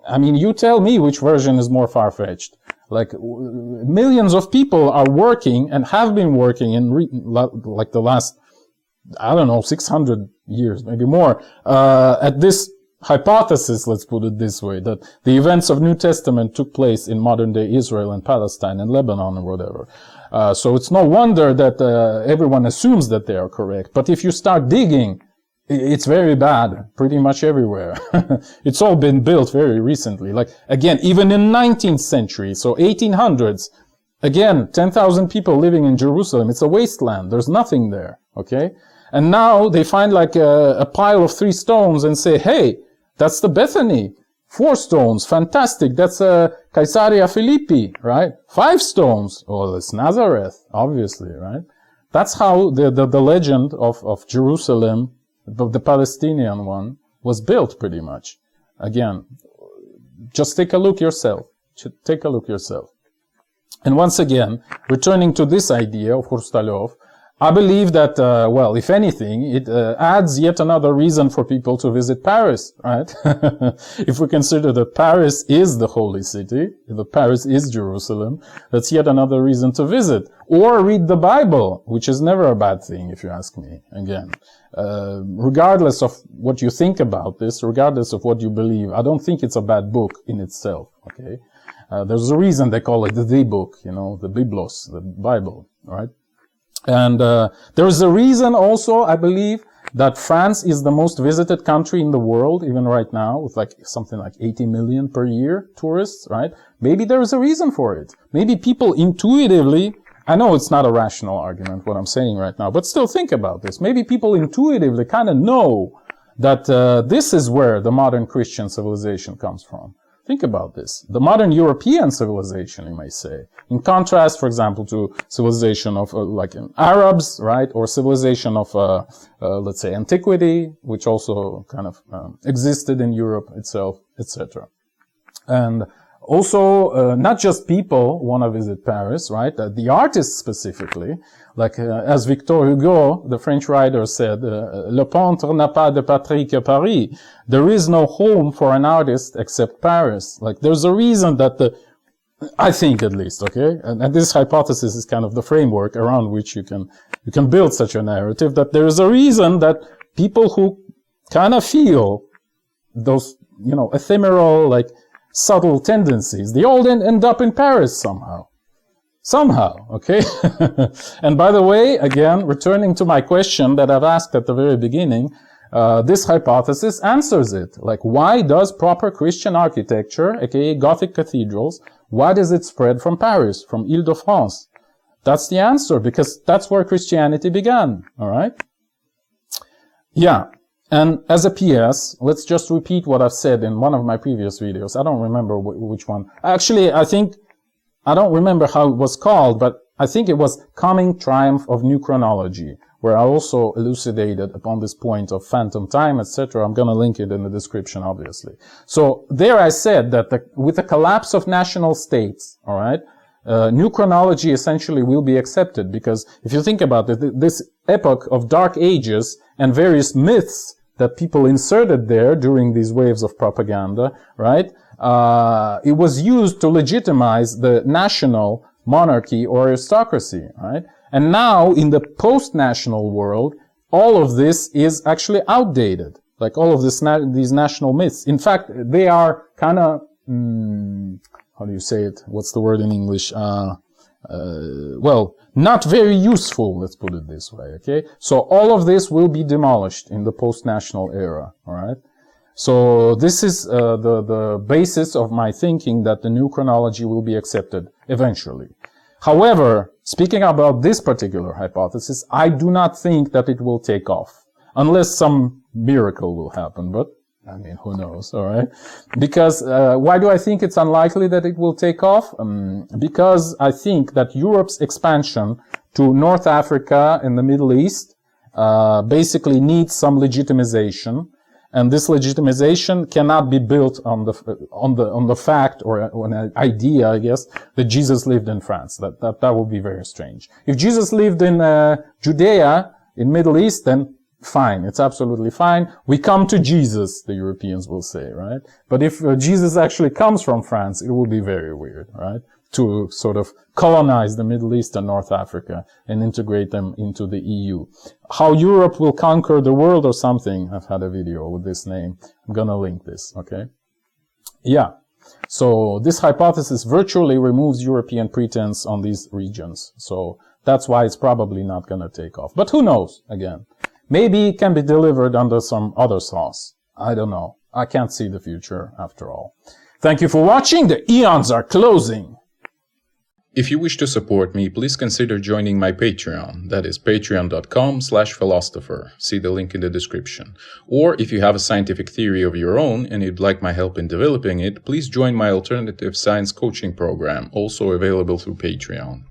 I mean, you tell me which version is more far-fetched. Like, millions of people are working and have been working in like the last, I don't know, 600 years, maybe more, at this hypothesis, let's put it this way, that the events of New Testament took place in modern-day Israel and Palestine and Lebanon or whatever. So it's no wonder that everyone assumes that they are correct. But if you start digging, it's very bad, pretty much everywhere. It's all been built very recently. Like, again, even in 19th century, so 1800s, again, 10,000 people living in Jerusalem. It's a wasteland. There's nothing there, okay? And now they find like a pile of 3 stones and say, hey, that's the Bethany. 4 stones, fantastic. That's Caesaria Philippi, right? 5 stones. Oh, it's Nazareth, obviously, right? That's how the legend of Jerusalem, the Palestinian one, was built pretty much. Again, just take a look yourself. Take a look yourself. And once again, returning to this idea of Hrustalyov, I believe that, well, if anything, it adds yet another reason for people to visit Paris, right? If we consider that Paris is the holy city, that Paris is Jerusalem, that's yet another reason to visit. Or read the Bible, which is never a bad thing, if you ask me, again. Regardless of what you think about this, regardless of what you believe, I don't think it's a bad book in itself, okay? There's a reason they call it the book, you know, the Biblos, the Bible, right? And there is a reason also, I believe, that France is the most visited country in the world, even right now, with like something like 80 million per year tourists, right? Maybe there is a reason for it. Maybe people intuitively, I know it's not a rational argument, what I'm saying right now, but still think about this. Maybe people intuitively kind of know that this is where the modern Christian civilization comes from. Think about this. The modern European civilization, you may say, in contrast, for example, to civilization of like Arabs, right, or civilization of, let's say, antiquity, which also kind of existed in Europe itself, etc. And also, not just people want to visit Paris, right? The artists specifically, like as Victor Hugo, the French writer, said, "Le peintre n'a pas de patrie que Paris." There is no home for an artist except Paris. Like, there's a reason that I think at least, okay? And this hypothesis is kind of the framework around which you can build such a narrative, that there is a reason that people who kind of feel those, you know, ephemeral, like, subtle tendencies, they all end up in Paris somehow. Somehow, okay? And by the way, again, returning to my question that I've asked at the very beginning, this hypothesis answers it. Like, why does proper Christian architecture, aka Gothic cathedrals, why does it spread from Paris, from Ile-de-France? That's the answer, because that's where Christianity began, alright? Yeah. And as a PS, let's just repeat what I've said in one of my previous videos. I don't remember which one. Actually, I don't remember how it was called, but I think it was Coming Triumph of New Chronology, where I also elucidated upon this point of phantom time, etc. I'm going to link it in the description, obviously. So there I said that with the collapse of national states, all right, new chronology essentially will be accepted, because if you think about it, this epoch of dark ages and various myths that people inserted there during these waves of propaganda, right? It was used to legitimize the national monarchy or aristocracy, right? And now, in the post-national world, all of this is actually outdated. Like all of these national myths. In fact, they are kind of, how do you say it? What's the word in English? Well, not very useful, let's put it this way, okay? So all of this will be demolished in the post-national era, alright? So this is the basis of my thinking that the new chronology will be accepted eventually. However, speaking about this particular hypothesis, I do not think that it will take off, unless some miracle will happen, but I mean, who knows, all right? Because why do I think it's unlikely that it will take off? Because I think that Europe's expansion to North Africa and the Middle East basically needs some legitimization, and this legitimization cannot be built on the fact or on an idea, I guess, that Jesus lived in France. That would be very strange. If Jesus lived in Judea, in Middle East, then fine, it's absolutely fine. We come to Jesus, the Europeans will say, right? But if Jesus actually comes from France, it will be very weird, right? To sort of colonize the Middle East and North Africa and integrate them into the EU. How Europe will conquer the world or something, I've had a video with this name. I'm gonna link this, okay? Yeah. So this hypothesis virtually removes European pretense on these regions. So that's why it's probably not gonna take off. But who knows, again? Maybe it can be delivered under some other sauce. I don't know. I can't see the future after all. Thank you for watching. The eons are closing. If you wish to support me, please consider joining my Patreon. That is patreon.com/philosopher. See the link in the description. Or if you have a scientific theory of your own and you'd like my help in developing it, please join my alternative science coaching program, also available through Patreon.